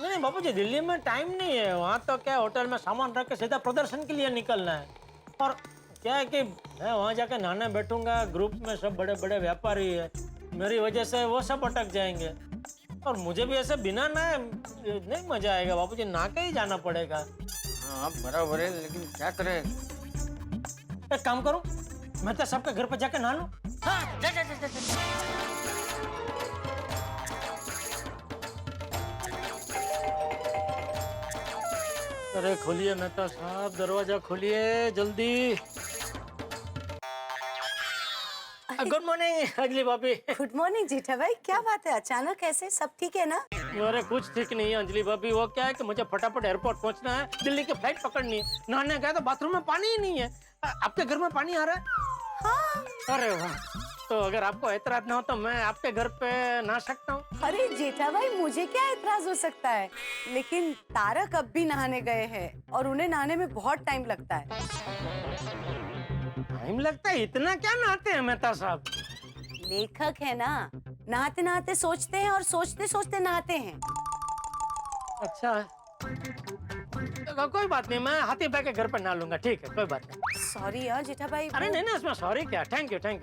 Speaker 2: नहीं बापूजी, दिल्ली में टाइम नहीं है। वहाँ तो क्या होटल में सामान रख के सीधा प्रदर्शन के लिए निकलना है। और क्या है कि मैं वहाँ जाके नहाने बैठूंगा, ग्रुप में सब बड़े बड़े व्यापारी है, मेरी वजह से वो सब अटक जाएंगे और मुझे भी ऐसे बिना नहाए नहीं मजा आएगा। बाबूजी नहा के ही जाना पड़ेगा।
Speaker 7: हाँ बराबर है, लेकिन क्या करें?
Speaker 2: एक काम करूं, मैं तो सबके घर पे जाके नहा लूं।
Speaker 12: हाँ, जा, जा, जा, जा, जा।
Speaker 2: अरे खोलिए मेहता साहब, दरवाजा खोलिए जल्दी। गुड मॉर्निंग अंजलि भाभी।
Speaker 13: गुड मॉर्निंग जेठा भाई, क्या बात है, अचानक ऐसे? सब ठीक है ना?
Speaker 2: अरे कुछ ठीक नहीं है अंजलि भाभी। वो क्या है कि मुझे फटाफट एयरपोर्ट पहुंचना है, दिल्ली की फ्लाइट पकड़नी है। नहाने गया तो बाथरूम में पानी ही नहीं है। आपके घर में पानी आ रहा है?
Speaker 13: हाँ।
Speaker 2: अरे वाह, तो अगर आपको एतराज ना हो तो मैं आपके घर पे नहा सकता हूँ।
Speaker 13: अरे जेठा भाई, मुझे क्या एतराज हो सकता है, लेकिन तारक अब भी नहाने गए हैं और उन्हें नहाने में बहुत टाइम लगता है।
Speaker 2: टाइम लगता है? इतना क्या नहाते हैं मेहता साहब?
Speaker 13: लेखक है ना, नहाते नहाते सोचते हैं और सोचते सोचते नहाते हैं।
Speaker 2: अच्छा कोई बात नहीं, मैं हाथी भाई के घर पर नहा लूंगा। ठीक है, कोई बात नहीं।
Speaker 13: सॉरी यार जेठा भाई।
Speaker 2: अरे नहीं नहीं, इसमें सॉरी क्या। थैंक यू चल।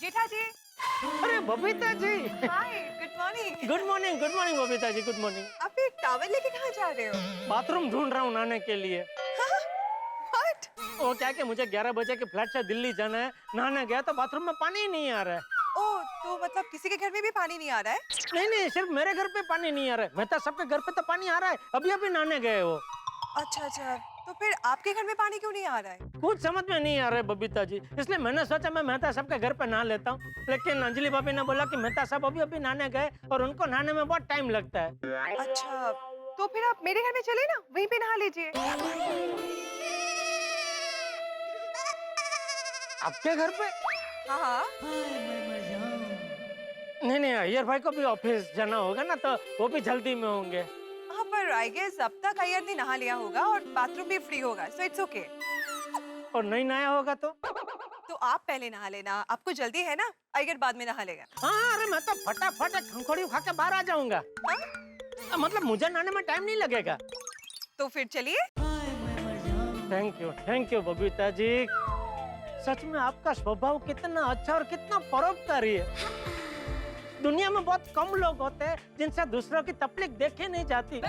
Speaker 3: जेठा जी।
Speaker 2: अरे Babita ji.
Speaker 3: Hi, good morning.
Speaker 2: Good morning, good morning Babita ji, good morning.
Speaker 3: आप ये टॉवल लेके कहाँ जा रहे हो?
Speaker 2: बाथरूम ढूंढ रहा हूँ नहाने के लिए।
Speaker 3: What?
Speaker 2: वो क्या कि मुझे 11 बजे के फ्लाइट से दिल्ली जाना है। नहाने गया तो बाथरूम में पानी ही नहीं आ रहा है।
Speaker 3: ओह, तो मतलब किसी के घर में भी पानी नहीं आ रहा है?
Speaker 2: नहीं नहीं, सिर्फ मेरे घर पे पानी नहीं आ रहा है। मेहता सबके घर पे तो पानी आ रहा है। अभी अभी नहाने गए वो।
Speaker 3: अच्छा अच्छा, तो फिर आपके घर में पानी क्यों नहीं आ रहा है?
Speaker 2: कुछ समझ में नहीं आ रहा है बबीता जी, इसलिए मैंने सोचा मैं मेहता साहब के घर पे नहा लेता हूँ। लेकिन अंजलि भाभी ने बोला कि मेहता साहब अभी अभी नहाने गए और उनको नहाने में बहुत टाइम लगता है।
Speaker 3: अच्छा, तो फिर आप मेरे घर में चले ना, वहीं पे नहा लीजिए।
Speaker 2: आपके घर पे?
Speaker 3: हाँ हाँ।
Speaker 2: नहीं नहीं, अय्यर भाई को भी ऑफिस जाना होगा ना, तो वो भी जल्दी में होंगे।
Speaker 3: हाँ, पर आई गेस अब तक अय्यर ने नहा लिया होगा और बाथरूम भी फ्री होगा, सो इट्स ओके।
Speaker 2: और नहीं नहाया होगा तो
Speaker 3: आप पहले नहा लेना, आपको जल्दी है ना, अय्यर बाद में नहा लेगा।
Speaker 2: हाँ, अरे मैं तो फटाफट खंखोड़ी खा के बाहर आ जाऊंगा। मतलब मुझे नहाने में टाइम नहीं लगेगा।
Speaker 3: तो फिर चलिए।
Speaker 2: थैंक यू बबीता जी। सच में आपका स्वभाव कितना अच्छा और कितना परोपकारी है। दुनिया में बहुत कम लोग होते हैं जिनसे दूसरों की तकलीफ देखी नहीं जाती,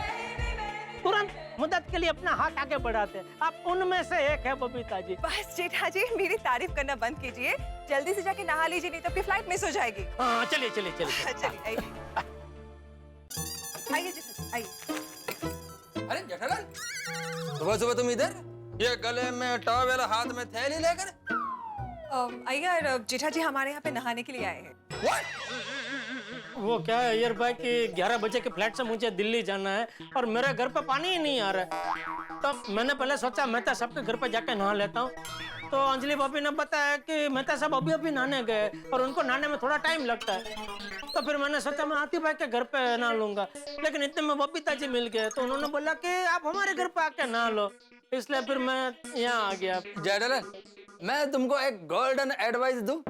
Speaker 2: तुरंत मदद के लिए अपना हाथ आगे बढ़ाते हैं। आप उनमें से एक है बबीता जी।
Speaker 3: बस जेठा जी, मेरी तारीफ करना बंद कीजिए, जल्दी से जाके नहा लीजिए, नहीं तो आपकी फ्लाइट मिस हो जाएगी।
Speaker 2: हाँ चलिए चलिए चलिए।
Speaker 3: चलिए आइए जेठा जी, आइए।
Speaker 4: अरे जेठालाल, सुबह सुबह तुम इधर, ये गले में टॉवेल हाथ में थैली लेकर?
Speaker 3: अय्यर, जेठा जी हमारे यहाँ पे नहाने के लिए आए हैं।
Speaker 2: वो क्या है अय्यर भाई कि 11 बजे के फ्लाइट से मुझे दिल्ली जाना है और मेरे घर पे पानी ही नहीं आ रहा है। तो मैंने पहले सोचा मेहता साहब के घर पे जाके नहा लेता हूँ। तो अंजलि भाभी ने बताया कि मेहता साहब अभी अभी नहाने गए और उनको नहाने में थोड़ा टाइम लगता है। तो फिर मैंने सोचा मैं हाथी भाई के घर पे नहा लूंगा, लेकिन इतने में बबीता जी मिल गए तो उन्होंने बोला कि आप हमारे घर पे आके नहा लो, इसलिए फिर मैं यहाँ आ गया।
Speaker 4: जेठालाल, मैं तुमको एक गोल्डन एडवाइस दूं?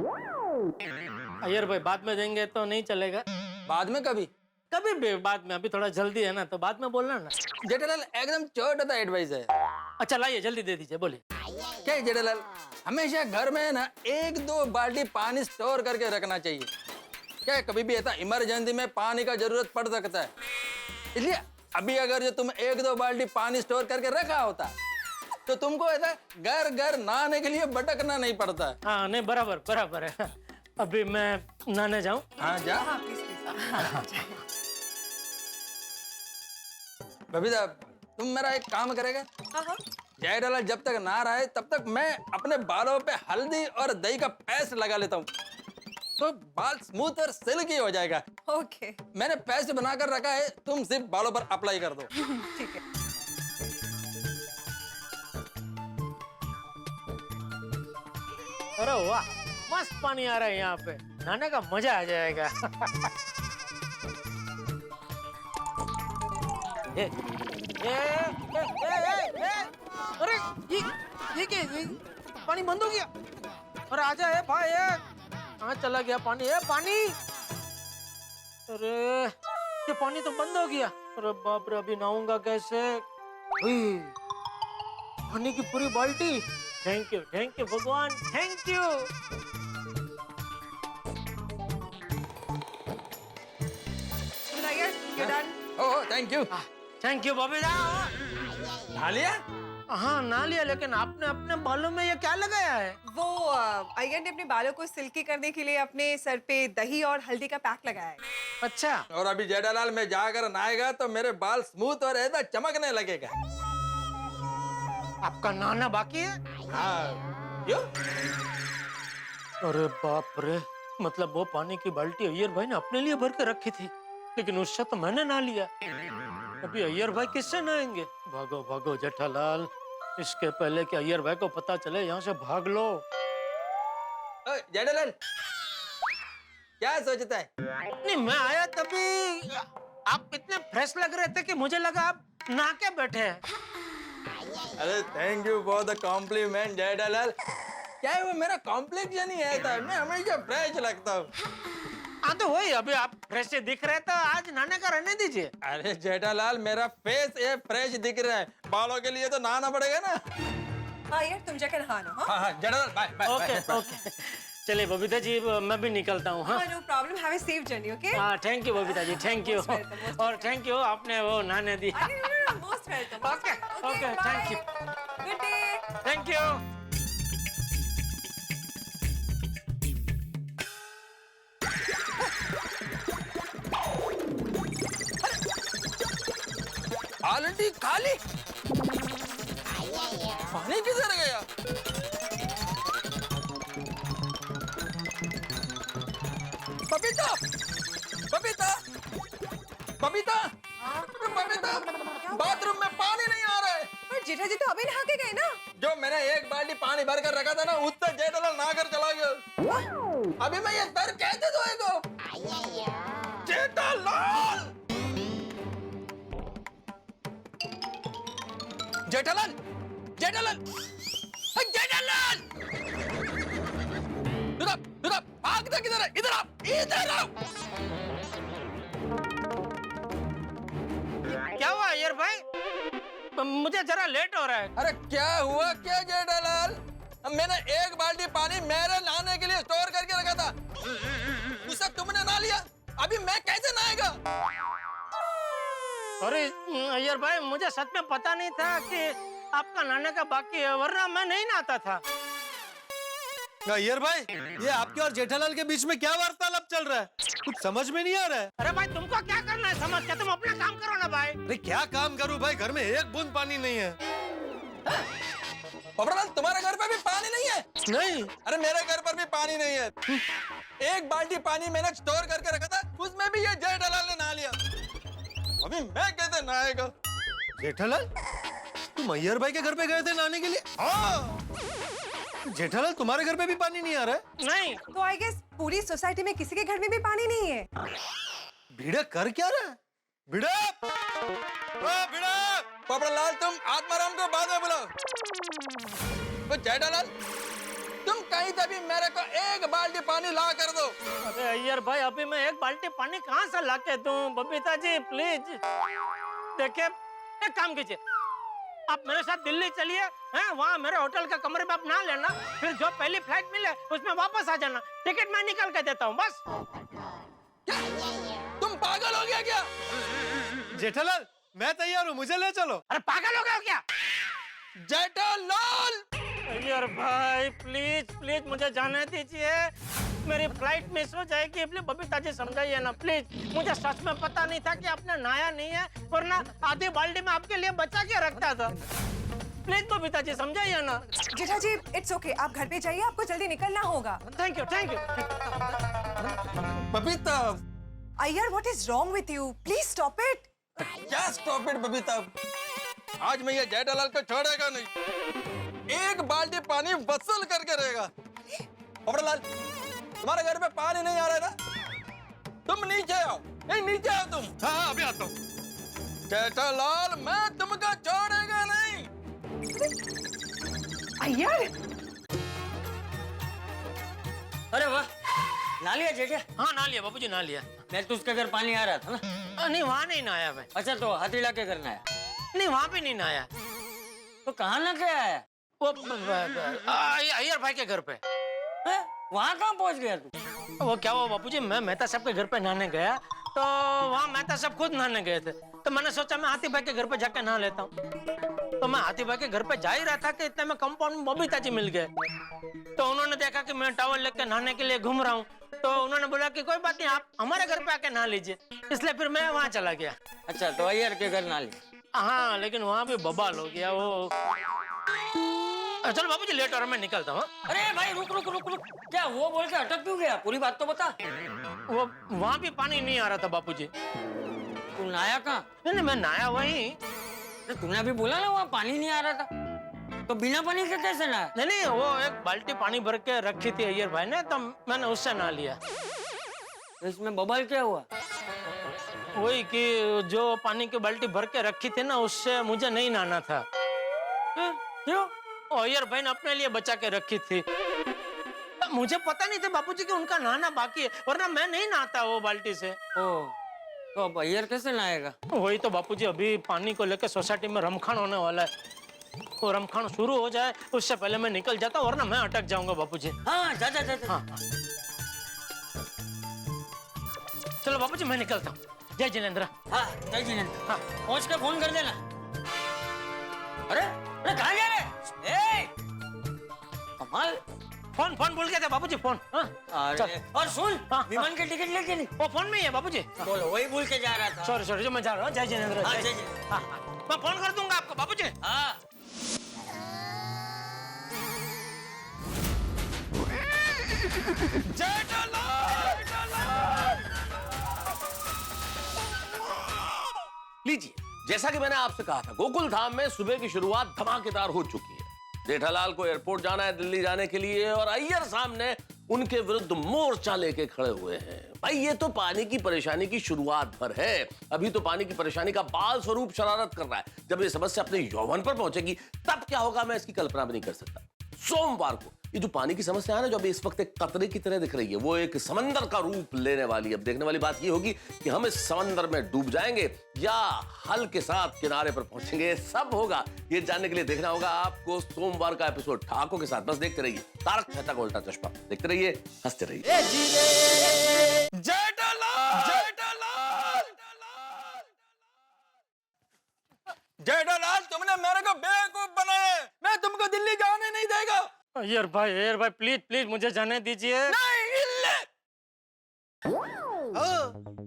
Speaker 2: अय्यर भाई बाद में देंगे तो नहीं चलेगा?
Speaker 4: बाद में कभी
Speaker 2: भी बाद में, अभी थोड़ा जल्दी है ना, तो बाद में बोलना ना।
Speaker 4: जेठालाल एकदम छोटा सा एडवाइस है।
Speaker 2: अच्छा लाइए, जल्दी दे दीजिए, बोलिए।
Speaker 4: क्या जेठालाल, हमेशा घर में ना 1-2 बाल्टी पानी स्टोर करके रखना चाहिए। क्या कभी भी ऐसा इमरजेंसी में पानी का जरूरत पड़ सकता है, इसलिए अभी अगर जो तुम 1-2 बाल्टी पानी स्टोर करके रखा होता तो तुमको ऐसा घर घर नहाने के लिए भटकना नहीं पड़ता।
Speaker 2: हाँ नहीं, बराबर है। अभी मैं नहाने जाऊं?
Speaker 4: हाँ जा।
Speaker 3: हाँ प्लीज प्लीज।
Speaker 4: बबीता, तुम मेरा एक काम करेगा?
Speaker 3: हाँ।
Speaker 4: जेठालाल जब तक नहा रहा है तब तक मैं अपने बालों पे हल्दी और दही का पेस्ट लगा लेता हूँ, तो बाल स्मूथ और सिल्की हो जाएगा।
Speaker 3: ओके।
Speaker 4: मैंने पेस्ट बनाकर रखा है, तुम सिर्फ बालों पर अप्लाई कर दो।
Speaker 3: ठीक है।
Speaker 2: अरे वाह, मस्त पानी आ रहा है यहाँ पे, नहाने का मजा आ जाएगा। अरे ये क्या, पानी बंद हो गया? अरे आजा है भाई, कहाँ चला गया पानी? है पानी? अरे ये पानी तो बंद हो गया। अरे बाप रे, अभी नहाऊंगा कैसे? पानी की पूरी बाल्टी। थैंक यू भगवान, thank you.
Speaker 3: You're done.
Speaker 4: Oh thank you.
Speaker 2: Thank you Babita.
Speaker 4: खा लिया?
Speaker 2: हाँ ना लिया, लेकिन आपने अपने बालों में ये क्या लगाया है?
Speaker 3: वो अय्यर ने अपने बालों को सिल्की करने के लिए अपने सर पे दही और हल्दी का पैक लगाया है।
Speaker 2: अच्छा।
Speaker 4: और अभी जेठालाल में जाकर नहाएगा तो मेरे बाल स्मूथ और ऐसा चमकने लगेगा।
Speaker 2: आपका नहाना बाकी है?
Speaker 4: हाँ। क्यों?
Speaker 2: अरे बाप रे, मतलब वो पानी की बाल्टी अय्यर भाई ने अपने लिए भर के रखी थी, लेकिन उससे तो मैंने नहा लिया। अभी अय्यर भाई किससे नहाएंगे? भागो भागो जेठालाल, इसके पहले कि अय्यर भाई को पता चले, यहाँ से भाग लो।
Speaker 4: जेठालाल क्या सोचता है?
Speaker 2: नहीं, मैं आया तभी आप इतने फ्रेश लग रहे थे कि मुझे लगा आप नहा के बैठे हैं।
Speaker 4: अरे thank you for the compliment Jethalal. क्या है वो मेरा कॉम्प्लेक्शन ही है था, मैं हमेशा फ्रेश लगता हूँ।
Speaker 2: हाँ तो वही, अभी आप फ्रेश से दिख रहे तो आज नहाने का रहने दीजिए।
Speaker 4: अरे जेठालाल मेरा फेस ये फ्रेश दिख रहा है, बालों के लिए तो नहाना पड़ेगा ना।
Speaker 3: हाँ यार, तुम जाकर नहाना।
Speaker 4: हाँ हाँ Jethalal bye bye.
Speaker 2: Okay okay, चलिए बबीता जी मैं भी निकलता हूँ। हाँ
Speaker 3: no problem, have a safe journey. Okay.
Speaker 2: हाँ thank you Babita ji, thank you.
Speaker 3: Most welcome, most
Speaker 2: और थैंक यू आपने वो नहाने दिया।
Speaker 3: Most welcome.
Speaker 2: Okay okay, thank you,
Speaker 3: good day.
Speaker 2: Thank you.
Speaker 4: Already खाली? पानी किधर गया? बबीता बबीता बबीता बबीता, बाथरूम में पानी नहीं आ रहा है।
Speaker 3: पर जेठा जी तो अभी नहा के गए ना।
Speaker 4: जो मैंने एक बाल्टी पानी भर कर रखा था ना, उससे जेठालाल नहा कर चला गया। अभी मैं ये सर कैसे धोएगा? जेठालाल जेठालाल जेठालाल जेठालाल, इधर भागता किधर है? इधर आओ, इधर आओ।
Speaker 2: क्या हुआ अय्यर भाई? मुझे जरा लेट हो रहा है।
Speaker 4: अरे क्या हुआ क्या जेठालाल? मैंने एक बाल्टी पानी मेरे नहाने के लिए स्टोर करके रखा था, उसे तुमने नहा लिया। अभी मैं कैसे नहाएगा?
Speaker 2: अरे अय्यर भाई, मुझे सच में पता नहीं था कि आपका नहाने का बाकी है, वरना मैं नहीं नहाता था।
Speaker 11: अय्यर भाई, ये आपके और जेठालाल के बीच में क्या वार्तालाप चल रहा है? कुछ समझ में नहीं आ रहा है।
Speaker 2: अरे भाई तुमको क्या करना है समझ के, तुम अपना काम करो ना भाई।
Speaker 11: अरे क्या काम करूं भाई, घर में एक बूंद पानी नहीं है।
Speaker 4: पोपटलाल तुम्हारे घर पे भी पानी नहीं है?
Speaker 2: नहीं।
Speaker 4: अरे मेरे घर पर भी पानी नहीं है। एक बाल्टी पानी मैंने स्टोर करके रखा था, उसमें भी ये जेठालाल ने नहा लिया। अभी मैं कैसे नहाएगा?
Speaker 11: जेठालाल, तुम अय्यर भाई के घर पे गए थे नहाने के लिए?
Speaker 4: हाँ।
Speaker 11: जेठालाल तुम्हारे घर पे भी पानी नहीं आ रहा है?
Speaker 2: नहीं।
Speaker 3: तो आई गेस पूरी सोसाइटी में किसी के घर में भी पानी नहीं है।
Speaker 11: भिड़ा कर क्या रहा है? भिड़ा, भिड़ा।
Speaker 4: पोपटलाल तुम आत्माराम को बाद में बुलाओ। तो जेठालाल तुम कहीं से भी मेरे को एक बाल्टी पानी ला कर दो।
Speaker 2: अरे अय्यर भाई, अभी मैं एक बाल्टी पानी कहाँ से ला के दूं? बबीता जी प्लीज देखिए, एक काम कीजिए, आप मेरे साथ दिल्ली चलिए, हैं? वहाँ मेरे होटल के कमरे में आप नहा लेना, फिर जो पहली फ्लाइट मिले उसमें वापस आ जाना। टिकट मैं निकाल के देता हूँ बस।
Speaker 4: क्या? तुम पागल हो गया क्या?
Speaker 11: जेठालाल मैं तैयार हूँ, मुझे ले चलो।
Speaker 2: अरे पागल हो गए हो क्या?
Speaker 4: जेठालाल
Speaker 2: अय्यर भाई प्लीज प्लीज मुझे जाने दीजिए, मेरी फ्लाइट मिस हो जाएगी। प्लीज बबीता जी समझाइए ना प्लीज, मुझे सच में पता नहीं था कि आपने नहाया नहीं है, वरना आधी बाल्टी में आपके लिए बचा के रखता था। प्लीज बबीता जी समझाइए ना।
Speaker 3: जेठा जी इट्स ओके, आप घर पे जाइए, आपको जल्दी निकलना होगा।
Speaker 2: Thank you thank you.
Speaker 4: Babita
Speaker 3: Iyer what is wrong with you, please stop it.
Speaker 4: क्या स्टॉप इट बबीता? आज मैं ये जेठालाल को छोड़ेगा नहीं, एक बाल्टी पानी वसूल करके रहेगा। पोपटलाल तुम्हारे घर में पानी नहीं आ रहा है ना? तुम नीचे आओ। नहीं नीचे आओ तुम।
Speaker 11: हाँ अभी आता हूँ।
Speaker 4: जेठालाल मैं तुमको छोड़ेगा नहीं।
Speaker 3: अय्यर
Speaker 12: अरे वाह, ना लिया जेठा?
Speaker 2: हाँ ना लिया बाबूजी, ना लिया।
Speaker 12: मैं तो उसके घर पानी आ रहा था ना।
Speaker 2: नहीं वहाँ नहीं नहाया मैं।
Speaker 12: अच्छा तो हाथीला के घर नहाया?
Speaker 2: नहीं वहाँ भी नहीं नहाया।
Speaker 12: तो कहाँ ना के आया?
Speaker 2: वो अय्यर भाई के घर पे।
Speaker 12: वहाँ कहाँ पहुँच गया तू?
Speaker 2: वो क्या हुआ बापूजी, मैं मेहता साहब के घर पे नहाने गया, तो वहाँ मेहता सब खुद नहाने गए थे, तो मैंने सोचा मैं हाथी भाई के घर पे जाके नहा लेता हूँ। तो मैं हाथी भाई के घर पे जा ही रहा था कि इतने में कंपाउंड में बबीता जी मिल गए। तो उन्होंने देखा कि मैं टॉवल लेके नहाने के लिए घूम रहा हूँ, तो उन्होंने बोला कि कोई बात नहीं, आप हमारे घर पे आके नहा लीजिए। इसलिए फिर मैं वहाँ चला गया।
Speaker 12: अच्छा, तो अय्यर के घर ना ले।
Speaker 2: हाँ, लेकिन वहाँ भी बवाल हो गया वो। चलो बाबूजी, लेट हो रहा, मैं निकलता हूँ।
Speaker 12: अरे भाई रुक रुक रुक रुक, क्या वो बोल के अटक क्यों गया? पूरी बात तो बता।
Speaker 2: वो वहाँ भी पानी नहीं आ रहा था बाबूजी।
Speaker 12: तू नहाया कहाँ?
Speaker 2: नहीं, मैं नहाया वहीं।
Speaker 12: तूने अभी बोला ना वहाँ पानी नहीं आ रहा था, तो बिना पानी के कैसे नहाया?
Speaker 2: नहीं, वो एक बाल्टी पानी भर के रखी थी अय्यर भाई ने, तो मैंने उससे नहा लिया।
Speaker 12: इसमें बबल क्या हुआ?
Speaker 2: वही कि जो पानी की बाल्टी भर के रखी थी ना, उससे मुझे नहीं नहाना था।
Speaker 12: क्यों?
Speaker 2: अय्यर भाई ने अपने लिए बचा के रखी थी। मुझे पता नहीं था बापूजी कि उनका नहाना बाकी है, वरना मैं नहीं नहाता वो बाल्टी से।
Speaker 12: ओ, तो अब अय्यर कैसे नहाएगा?
Speaker 2: वही तो बापूजी, अभी पानी को लेकर सोसाइटी में रमखान होने वाला है। वो रमखान शुरू हो जाए उससे पहले मैं निकल जाता हूँ, वरना मैं अटक जाऊंगा बापूजी।
Speaker 12: हाँ, जा जा जा, जा।
Speaker 2: हाँ। चलो बापूजी, मैं निकलता हूँ। जय जिनेंद्र।
Speaker 12: हाँ, जय जिनेंद्र।
Speaker 2: हाँ,
Speaker 12: पहुँच के फोन कर देना। अरे अरे कहाँ जा रहे? कमाल,
Speaker 2: फोन भूल गए थे बाबूजी, फोन। हाँ,
Speaker 12: अरे और सुन,
Speaker 2: हाँ,
Speaker 12: विमान के टिकट लेके नहीं?
Speaker 2: वो फोन में ही है बाबूजी।
Speaker 12: बोलो, वही भूल के जा रहा था।
Speaker 2: सॉरी, जो मैं जा रहा हूँ। जय जिनेंद्र।
Speaker 12: हाँ, जय जिनेंद्र।
Speaker 2: हाँ, मैं फोन कर दूंगा आपको बाबूजी।
Speaker 12: हाँ।
Speaker 10: लीजिए, जैसा कि मैंने आपसे कहा था, गोकुल धाम में सुबह की शुरुआत धमाकेदार हो चुकी है। जेठालाल को एयरपोर्ट जाना है दिल्ली जाने के लिए, और अय्यर सामने उनके विरुद्ध मोर्चा लेके खड़े हुए हैं। भाई, ये तो पानी की परेशानी की शुरुआत भर है। अभी तो पानी की परेशानी का बाल स्वरूप शरारत कर रहा है। जब ये समस्या अपने यौवन पर पहुंचेगी तब क्या होगा, मैं इसकी कल्पना भी नहीं कर सकता। सोमवार को ये जो पानी की समस्या है ना, जो अभी इस वक्त एक कतरे की तरह दिख रही है, वो एक समंदर का रूप लेने वाली है। अब देखने वाली बात ये होगी कि हम इस समंदर में डूब जाएंगे या हल के साथ किनारे पर पहुंचेंगे। सब होगा, ये जानने के लिए देखना होगा आपको सोमवार का एपिसोड ठाकों के साथ। बस देखते रहिए तारक मेहता का उल्टा चश्मा, देखते रहिए, हंसते रहिए।
Speaker 11: जेठालाल, तुमने मेरे को बेवकूफ बनाया है। मैं तुमको दिल्ली जाने नहीं देगा।
Speaker 2: अय्यर भाई, प्लीज मुझे जाने दीजिए।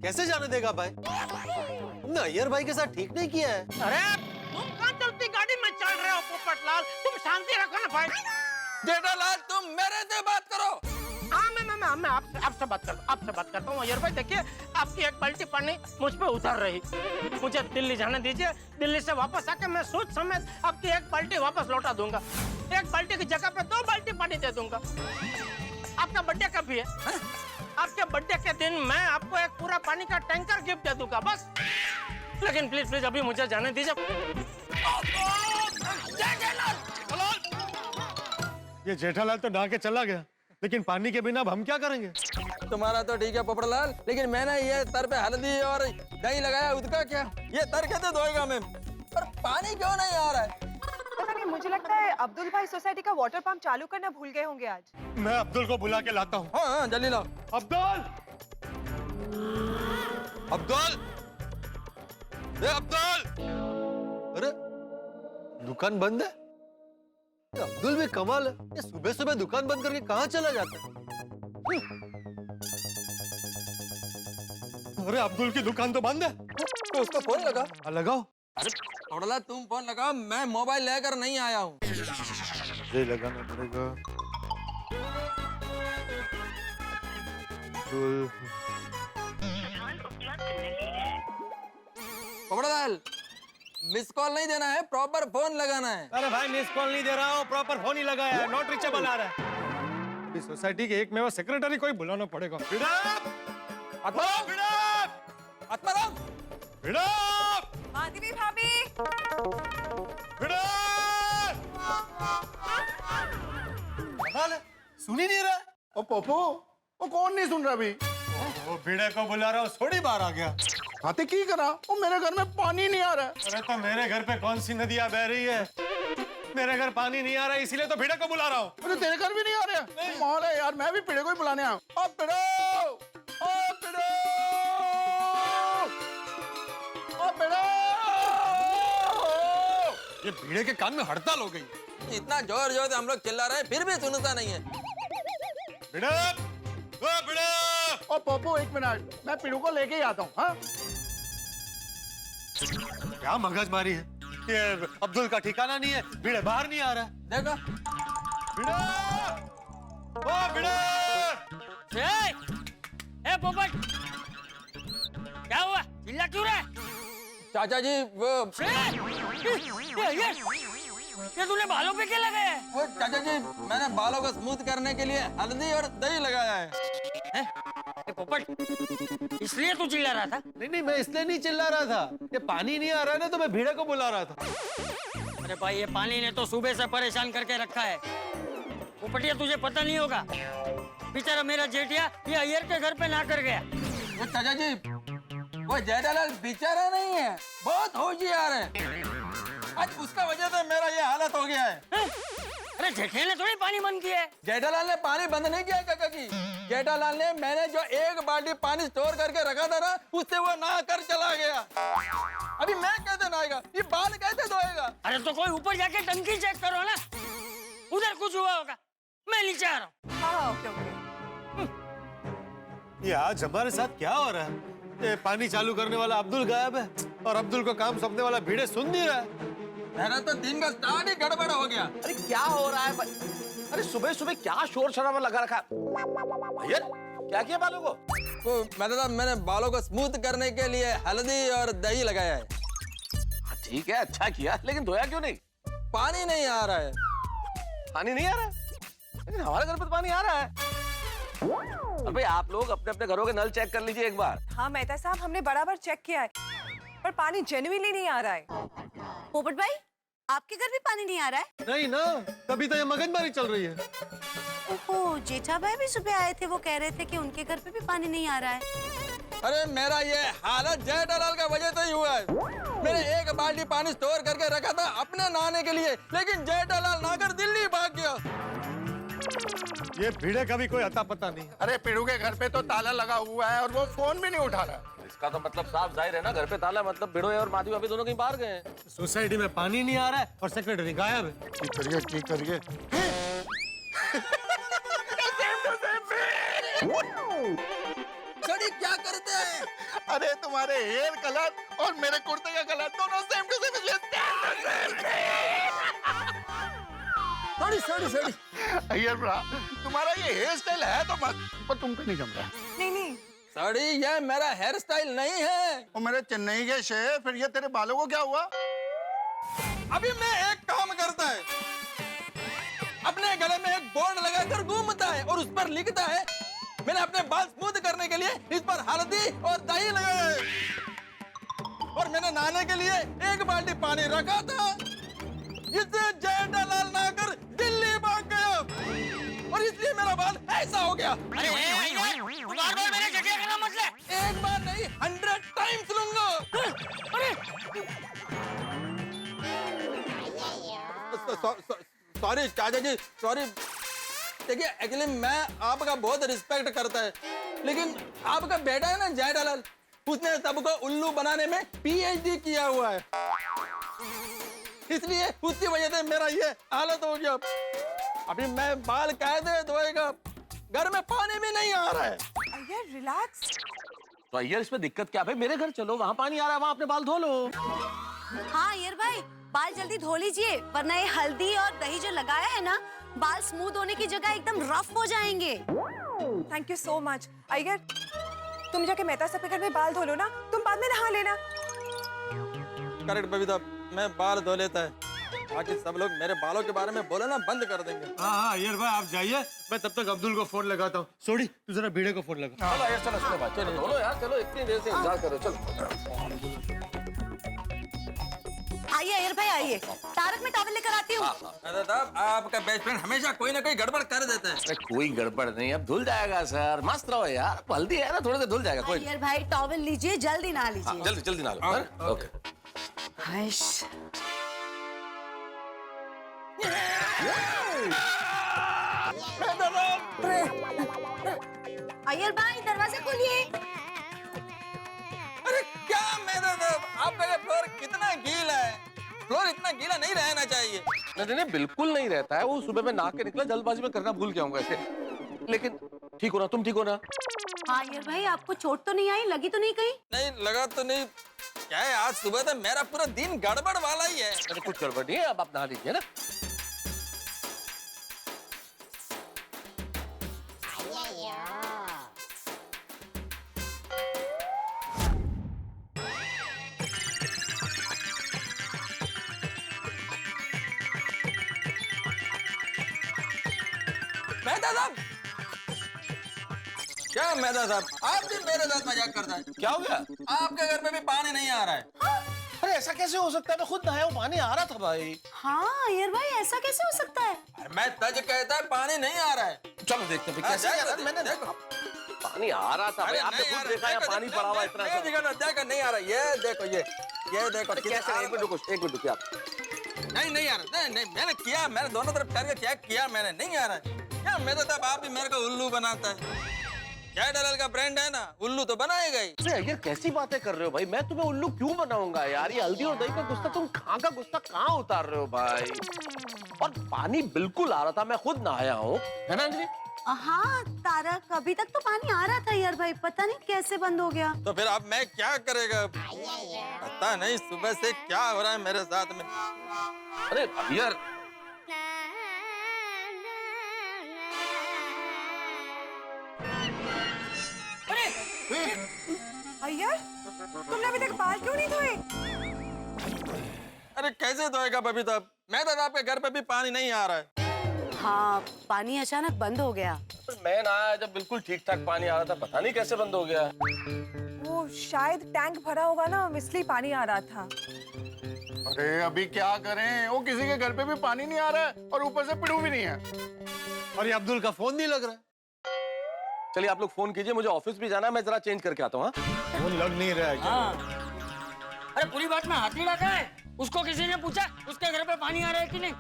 Speaker 11: कैसे जाने देगा भाई? तुमने अय्यर भाई के साथ ठीक नहीं किया है।
Speaker 2: अरे तुम कहाँ चलती गाड़ी में चल रहे हो पोपटलाल? तुम शांति रखो ना भाई।
Speaker 11: जेठालाल, तुम मेरे से बात करो।
Speaker 2: हाँ, मैं आपसे बात करता हूँ। अय्यर भाई, देखिए, आपकी एक बाल्टी पानी मुझ पे उतर रही। मुझे दिल्ली जाने दीजिए। दिल्ली से वापस आके मैं सूद समेत आपकी एक बाल्टी वापस लौटा दूंगा। एक बाल्टी की जगह पे 2 बाल्टी पानी दे दूंगा। आपका बर्थडे कब है? आपके बर्थडे के दिन मैं आपको एक पूरा पानी का टैंकर गिफ्ट दे दूंगा, बस। लेकिन प्लीज अभी मुझे जाने दीजिए।
Speaker 6: ये जेठालाल तो नहा के चला गया, लेकिन पानी के बिना अब हम क्या करेंगे?
Speaker 11: तुम्हारा तो ठीक है पोपटलाल, लेकिन मैंने ये तर पे हल्दी और दही लगाया, उसका क्या? ये तर कैसे धोएगा मैं? पर पानी क्यों नहीं आ रहा है?
Speaker 14: पता नहीं, मुझे लगता है अब्दुल भाई सोसाइटी का वाटर पंप चालू करना भूल गए होंगे आज।
Speaker 6: मैं अब्दुल को बुला के लाता हूँ।
Speaker 11: हाँ, जल्दी लाओ।
Speaker 6: अब्दुल!
Speaker 11: अरे दुकान बंद है। ये अब्दुल भी कमाल है, ये सुबह सुबह दुकान बंद करके कहाँ चला जाता है?
Speaker 6: अरे अब्दुल की दुकान तो बंद है।
Speaker 11: तो उसका फोन लगा।
Speaker 6: लगाओ।
Speaker 11: अरे थोड़ा तुम फोन लगाओ, मैं मोबाइल लेकर नहीं आया हूँ।
Speaker 6: मुझे लगाना पड़ेगा।
Speaker 11: पोपटलाल, मिस कॉल नहीं देना है, प्रॉपर फोन लगाना है।
Speaker 6: अरे भाई, मिस कॉल नहीं दे रहा हूँ, प्रॉपर फोन ही लगाया है, नॉट रीचेबल आ रहा है। अभी सोसाइटी के एक मेवा सेक्रेटरी कोई बुलाना पड़ेगा।
Speaker 14: माधवी भाभी,
Speaker 11: सुन ही नहीं रहा।
Speaker 8: ओ पोपो, वो कौन नहीं सुन रहा अभी?
Speaker 6: वो भिड़े को बुला रहा हूँ, थोड़ी बार आ गया।
Speaker 8: खाते की करा? वो मेरे घर में पानी नहीं आ रहा है।
Speaker 6: अरे तो मेरे घर पे कौन सी नदियाँ बह रही है? मेरे घर पानी नहीं आ रहा है, इसीलिए तो भिड़े को बुला रहा हूँ।
Speaker 8: अरे तेरे घर भी नहीं आ रहा है? माल है यार, मैं भी पिड़े को ही बुलाने आया हूँ। ओ पिड़ो!
Speaker 11: ये भीड़े के कान में हड़ताल हो गई।
Speaker 4: इतना जोर जोर से हम लोग चिल्ला रहे हैं फिर भी सुनता नहीं है।
Speaker 11: भिड़े, ओ भिड़े!
Speaker 8: ओ पप्पू एक मिनट, मैं पिड़ू को लेके ही आता हूँ। हाँ
Speaker 11: क्या मगजमारी है? ये अब्दुल का ठिकाना नहीं है, भिड़े बाहर नहीं आ रहा है।
Speaker 4: देखो
Speaker 11: भिड़े! ओ भिड़े!
Speaker 12: ए पोपट, क्या हुआ? चिल्ला क्यों रहा है?
Speaker 4: चाचा जी वो
Speaker 12: ये तूने बालों पे क्या लगाया है?
Speaker 4: वो चाचा जी मैंने बालों को स्मूथ करने के लिए हल्दी और दही लगाया है।
Speaker 12: ए पोपट, इसलिए तू चिल्ला रहा था?
Speaker 11: नहीं, मैं इसलिए नहीं चिल्ला रहा था। ये पानी नहीं आ रहा है ना, तो मैं भीड़े को बुला रहा था।
Speaker 12: अरे भाई, ये पानी ने तो सुबह से परेशान करके रखा है। पोपटिया, तुझे पता नहीं होगा, बेचारा मेरा जेठिया ये अय्यर के घर पे ना कर गया।
Speaker 4: वो चाचा जी वो जेठालाल बेचारा नहीं है, बहुत होशियार है। आज उसका वजह से मेरा ये हालत हो गया है।
Speaker 12: अरे जेठिया ने थोड़ी पानी बंद किया है।
Speaker 4: जेठालाल ने पानी बंद नहीं किया काका जी। जेठालाल ने मैंने जो एक बाल्टी पानी स्टोर करके रखा था ना, उससे वो नहा कर चला गया। अभी मैं कैसे नहाएगा? ये बाल कैसे धोएगा?
Speaker 12: अरे तो कोई ऊपर जाके टंकी चेक करो ना, उधर कुछ हुआ होगा। मैं नीचे आ रहा हूँ।
Speaker 14: हाँ ओके ओके।
Speaker 11: ये आज हमारे साथ क्या हो रहा है? ये पानी चालू करने वाला अब्दुल गायब है और अब्दुल को काम सौंपने वाला भीड़े सुन नहीं रहा है।
Speaker 4: मेरा तो दिन का स्टार्ट ही गड़बड़ हो गया।
Speaker 10: अरे क्या हो रहा है भाई? अरे सुबह सुबह क्या शोर शराबा लगा रखा? भैया क्या किया बालों को?
Speaker 4: वो मैंने बालों को स्मूथ करने के लिए हल्दी और दही लगाया है।
Speaker 10: ठीक है, अच्छा किया, लेकिन धोया क्यों नहीं?
Speaker 4: पानी नहीं आ रहा है।
Speaker 10: पानी नहीं आ रहा है? लेकिन हमारे घर पे तो पानी आ रहा है। अब भाई आप लोग अपने अपने घरों के नल चेक कर लीजिए एक बार।
Speaker 14: हाँ मेहता साहब, हमने बराबर चेक किया है, पर पानी जेन्युइनली नहीं आ रहा है।
Speaker 13: पोपट भाई, आपके घर भी पानी नहीं आ रहा है?
Speaker 11: नहीं ना, तभी तो ये मगजमारी चल रही है।
Speaker 13: ओहो, जेठा भाई भी सुबह आए थे, वो कह रहे थे कि उनके घर पे भी पानी नहीं आ रहा है।
Speaker 4: अरे मेरा ये हालत जेठालाल का वजह से ही हुआ है। मैंने एक बाल्टी पानी स्टोर करके रखा था अपने नहाने के लिए, लेकिन जेठालाल नहाकर दिल्ली भाग गया।
Speaker 11: ये भीड़े का भी कोई अता पता नहीं।
Speaker 8: अरे पिड़ू के घर पे तो ताला लगा हुआ है और वो फोन भी नहीं उठा रहा।
Speaker 10: इसका तो मतलब साफ जाहिर है ना, घर पे ताला मतलब बिड़ोए और माधवी अभी दोनों कहीं बाहर गए हैं।
Speaker 11: सोसाइटी में पानी नहीं आ रहा है और सेक्रेटरी गायब है।
Speaker 8: ठीक करिए।
Speaker 4: सड़ी क्या करते हैं?
Speaker 8: अरे तुम्हारे हेयर कलर और मेरे कुर्ते का कलर दोनों सेम टू सेम, इसलिए
Speaker 4: सड़ी
Speaker 8: अय्यर ब्रा, तुम्हारा ये हेयर स्टाइल है तो मत, पर तुम पे नहीं जम रहा।
Speaker 14: नहीं
Speaker 4: सड़ी, ये मेरा हेयर स्टाइल नहीं है।
Speaker 8: और मेरे चेन्नई के शेर, फिर ये तेरे बालों को क्या हुआ?
Speaker 4: अभी मैं एक काम करता है, अपने गले में एक बोर्ड लगाकर घूमता है और उस पर लिखता है मैंने अपने बाल स्मूथ करने के लिए इस पर हल्दी और दही लगाया है। और मैंने नहाने के लिए एक बाल्टी पानी रखा था, जिससे जेठालाल नहाकर दिल्ली भाग गया और इसलिए मेरा बाल ऐसा हो गया।
Speaker 12: अरे बार-बार मेरे जेठिया का नाम मत ले।
Speaker 4: एक बार नहीं 100 टाइम्स लूंगा। सॉरी चाचा जी, सॉरी। देखिए एक्चुअली मैं आपका बहुत रिस्पेक्ट करता है, लेकिन आपका बेटा है ना जेठालाल, उसने सबको उल्लू बनाने में पीएचडी किया हुआ है, इसलिए उसकी वजह से मेरा ये हालत हो गया। अभी मैं बाल कैसे धोएगा? घर में पानी भी नहीं आ रहा है।
Speaker 14: अय्यर रिलैक्स।
Speaker 10: तो अय्यर इसमें दिक्कत क्या है? मेरे घर चलो, वहाँ पानी आ रहा है, वहाँ अपने बाल धो लो।
Speaker 13: हाँ अय्यर भाई, बाल जल्दी धो लीजिए, वरना ये हल्दी और दही जो लगाया है ना, बाल स्मूथ होने की जगह एकदम रफ हो जाएंगे।
Speaker 14: Thank you so much. Iyer, तुम जाके मेहता साहब के घर में बाल धो लो ना, तुम बाद में नहा लेना।
Speaker 4: करेक्ट बबीता, मैं बाल धो लेता है, बाकी सब लोग मेरे बालों के बारे में बोले ना बंद कर देंगे।
Speaker 11: हाँ अय्यर भाई आप जाइए, मैं तब तक अब्दुल को फोन लगाता हूँ। सोडी, तू जरा भीड़े को फोन लगा।
Speaker 10: चलो यार, चलो बात, चलो यार, चलो इतनी देर से इंतजार करो, चलो।
Speaker 13: आइए अय्यर भाई आइए, तारक में टॉवल लेकर आती हूँ।
Speaker 4: आपका बेस्ट फ्रेंड हमेशा कोई ना कोई गड़बड़ कर देता है।
Speaker 10: अरे कोई गड़बड़ नहीं, अब धुल जाएगा सर, मस्त रहो यार, हल्दी है ना, थोड़े से धुल जाएगा। कोई
Speaker 13: अय्यर भाई टॉवल लीजिए, जल्दी नहा लीजिए।
Speaker 10: जल्दी जल्दी ना लो। ओके।
Speaker 13: अय्यर भाई दरवाजा खोलिए।
Speaker 4: अरे क्या मेरा आपका ये फ्लोर कितना गीला है? फ्लोर इतना गीला नहीं रहना चाहिए।
Speaker 10: नहीं नहीं बिल्कुल नहीं रहता है, वो सुबह में नहा के निकला, जल्दबाजी में करना भूल गया हूँ ऐसे। लेकिन ठीक हो ना, तुम ठीक हो ना?
Speaker 13: हाँ यार भाई, आपको चोट तो नहीं आई, लगी तो नहीं कहीं?
Speaker 4: नहीं लगा तो नहीं। क्या है, आज सुबह तो मेरा पूरा दिन गड़बड़ वाला ही है।
Speaker 10: अरे कुछ गड़बड़ नहीं है, अब आप नहा लीजिए ना।
Speaker 4: मेहता साहब, क्या मेहता साहब, आप भी मेरे साथ मजाक करता है?
Speaker 10: क्या हो गया?
Speaker 4: आपके घर में भी पानी नहीं आ रहा है?
Speaker 10: अरे ऐसा कैसे हो सकता है? मैं खुद नहाया हूँ, पानी आ रहा था भाई।
Speaker 13: हाँ यार भाई, ऐसा कैसे हो सकता है?
Speaker 4: अरे मैं तज कहता है पानी नहीं आ रहा है।
Speaker 10: चलो देखते हैं कैसे
Speaker 4: देखो,
Speaker 10: आ रहा है। मैंने
Speaker 4: देखो।
Speaker 10: पानी आ रहा था भाई,
Speaker 4: अरे
Speaker 10: आपने
Speaker 4: नहीं आ
Speaker 10: खुद
Speaker 4: रहा,
Speaker 10: देखा है
Speaker 4: देखो,
Speaker 10: पानी पड़ा हुआ इतना सा।
Speaker 4: देखो नहीं आ रहा, ये देखो ये देखो।
Speaker 10: कैसे? एक मिनट रुको, एक मिनट रुकिए आप।
Speaker 4: नहीं आ रहा, नहीं मैंने किया, मैंने दोनों तरफ करके क्या किया मैंने, नहीं आ रहा है। क्या मेहता साहब, आप भी मेरे को उल्लू बनाता है। क्या डलल का ब्रांड है ना, उल्लू तो बनाएगा ही।
Speaker 10: अरे यार कैसी बातें कर रहे हो भाई, मैं तुम्हें उल्लू क्यों बनाऊंगा यार? ये हल्दी और दही का गुस्सा तुम कहाँ का गुस्सा कहाँ उतार रहे हो भाई? और पानी बिल्कुल आ रहा था, मैं खुद नहाया हूँ, है ना अंजलि?
Speaker 13: हाँ तारक, अभी तक तो पानी आ रहा था यार भाई, पता नहीं कैसे बंद हो गया।
Speaker 4: तो फिर अब मैं क्या करेगा? पता नहीं सुबह से क्या हो रहा है मेरे साथ में।
Speaker 10: अरे यार
Speaker 14: अय्यर, तुमने अभी तक बाल क्यों नहीं धोए?
Speaker 4: अरे कैसे धोएगा बबीता? मैं तो आपके घर पे भी पानी नहीं आ रहा है।
Speaker 13: हाँ, पानी अचानक बंद हो गया।
Speaker 10: मैं नहाया जब बिल्कुल ठीक ठाक पानी आ रहा था, पता नहीं कैसे बंद हो गया।
Speaker 14: वो शायद टैंक भरा होगा ना, इसलिए पानी आ रहा था।
Speaker 8: अरे अभी क्या करें, वो किसी के घर पे भी पानी नहीं आ रहा है और ऊपर से पिड़ू भी नहीं है।
Speaker 11: और ये अब्दुल का फोन नहीं लग रहा है।
Speaker 10: चलिए आप लोग फोन कीजिए, मुझे ऑफिस भी जाना है, मैं जरा चेंज करके आता हूँ।
Speaker 11: फोन लग नहीं रहा है क्या?
Speaker 12: अरे पूरी बात में हाथ नहीं लगा है। उसको किसी ने पूछा उसके घर पे पानी आ रहा है कि नहीं?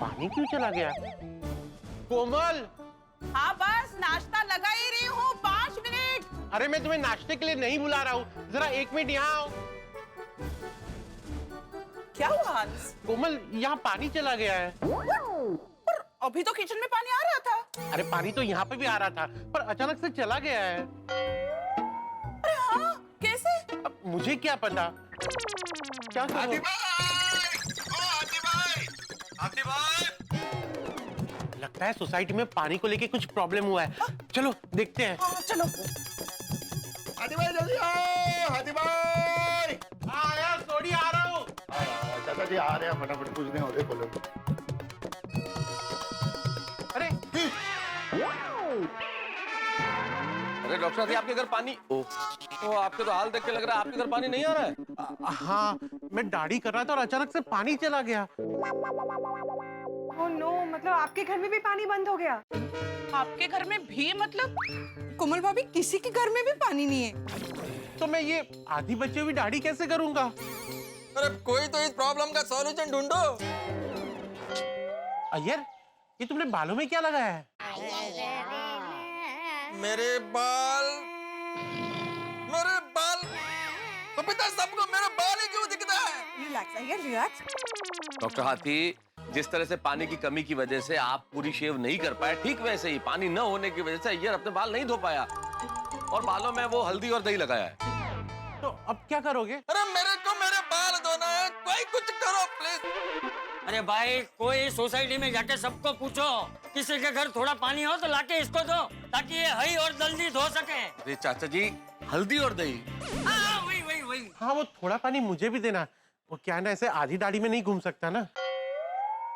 Speaker 2: पानी क्यों चला गया? कोमल,
Speaker 15: हाँ बस नाश्ता लगा ही रही हूँ, 5 मिनट।
Speaker 2: अरे मैं तुम्हें नाश्ते के लिए नहीं बुला रहा हूँ, जरा 1 मिनट यहाँ आओ।
Speaker 15: क्या हुआ हंस?
Speaker 2: कोमल, यहाँ पानी चला गया है।
Speaker 15: पर अभी तो किचन में पानी आ रहा था।
Speaker 2: अरे पानी तो यहाँ पे भी आ रहा था, पर अचानक से चला गया है।
Speaker 15: अरे हाँ, कैसे?
Speaker 2: अब मुझे क्या पता। क्या करूं? लगता है सोसाइटी में पानी को लेके कुछ प्रॉब्लम हुआ है। चलो देखते हैं।
Speaker 15: हाँ, चलो।
Speaker 8: हाथी भाई जल्दी आओ, हाथी भाई।
Speaker 2: आया, सोडी आ रहा हूँ।
Speaker 8: चाचा जी आ रहे हैं, फटाफट पूछने हो रहे बोलो।
Speaker 2: अरे
Speaker 10: अरे डॉक्टर साहब, आपके घर पानी? ओ आपके तो हाल देख के लग रहा है आपके घर पानी नहीं आ रहा है।
Speaker 2: हाँ, मैं दाढ़ी कर रहा था और अचानक से पानी चला गया।
Speaker 14: ओह नो, मतलब आपके घर में भी पानी बंद हो गया?
Speaker 15: आपके घर में भी मतलब? कोमल भाभी, किसी के घर में भी पानी नहीं है।
Speaker 2: तो मैं ये आधी बची हुई दाढ़ी कैसे करूंगा?
Speaker 4: अरे कोई तो इस प्रॉब्लम का सॉल्यूशन ढूंढो।
Speaker 2: अय्यर, ये तुमने बालों में क्या लगाया है?
Speaker 4: मेरे बाल तो पिता सबको मेरे बाल ही क्यों दिखता है?
Speaker 14: Relax Iyer, relax.
Speaker 10: डॉक्टर हाथी, जिस तरह से पानी की कमी की वजह से आप पूरी शेव नहीं कर पाए, ठीक वैसे ही पानी न होने की वजह से अय्यर अपने बाल नहीं धो पाया और बालों में वो हल्दी और दही लगाया है।
Speaker 2: तो अब क्या करोगे?
Speaker 4: अरे मेरे को मेरे बाल धोना है, कोई कुछ करो प्लीज।
Speaker 12: अरे भाई, कोई सोसाइटी में जाके सबको पूछो, किसी के घर थोड़ा पानी हो तो लाके इसको दो, ताकि ये हई और जल्दी धो सके।
Speaker 10: अरे चाचा जी, हल्दी और दही?
Speaker 12: वही।
Speaker 2: हाँ, वो थोड़ा पानी मुझे भी देना। वो क्या है ना, ऐसे आधी दाढ़ी में नहीं घूम सकता ना।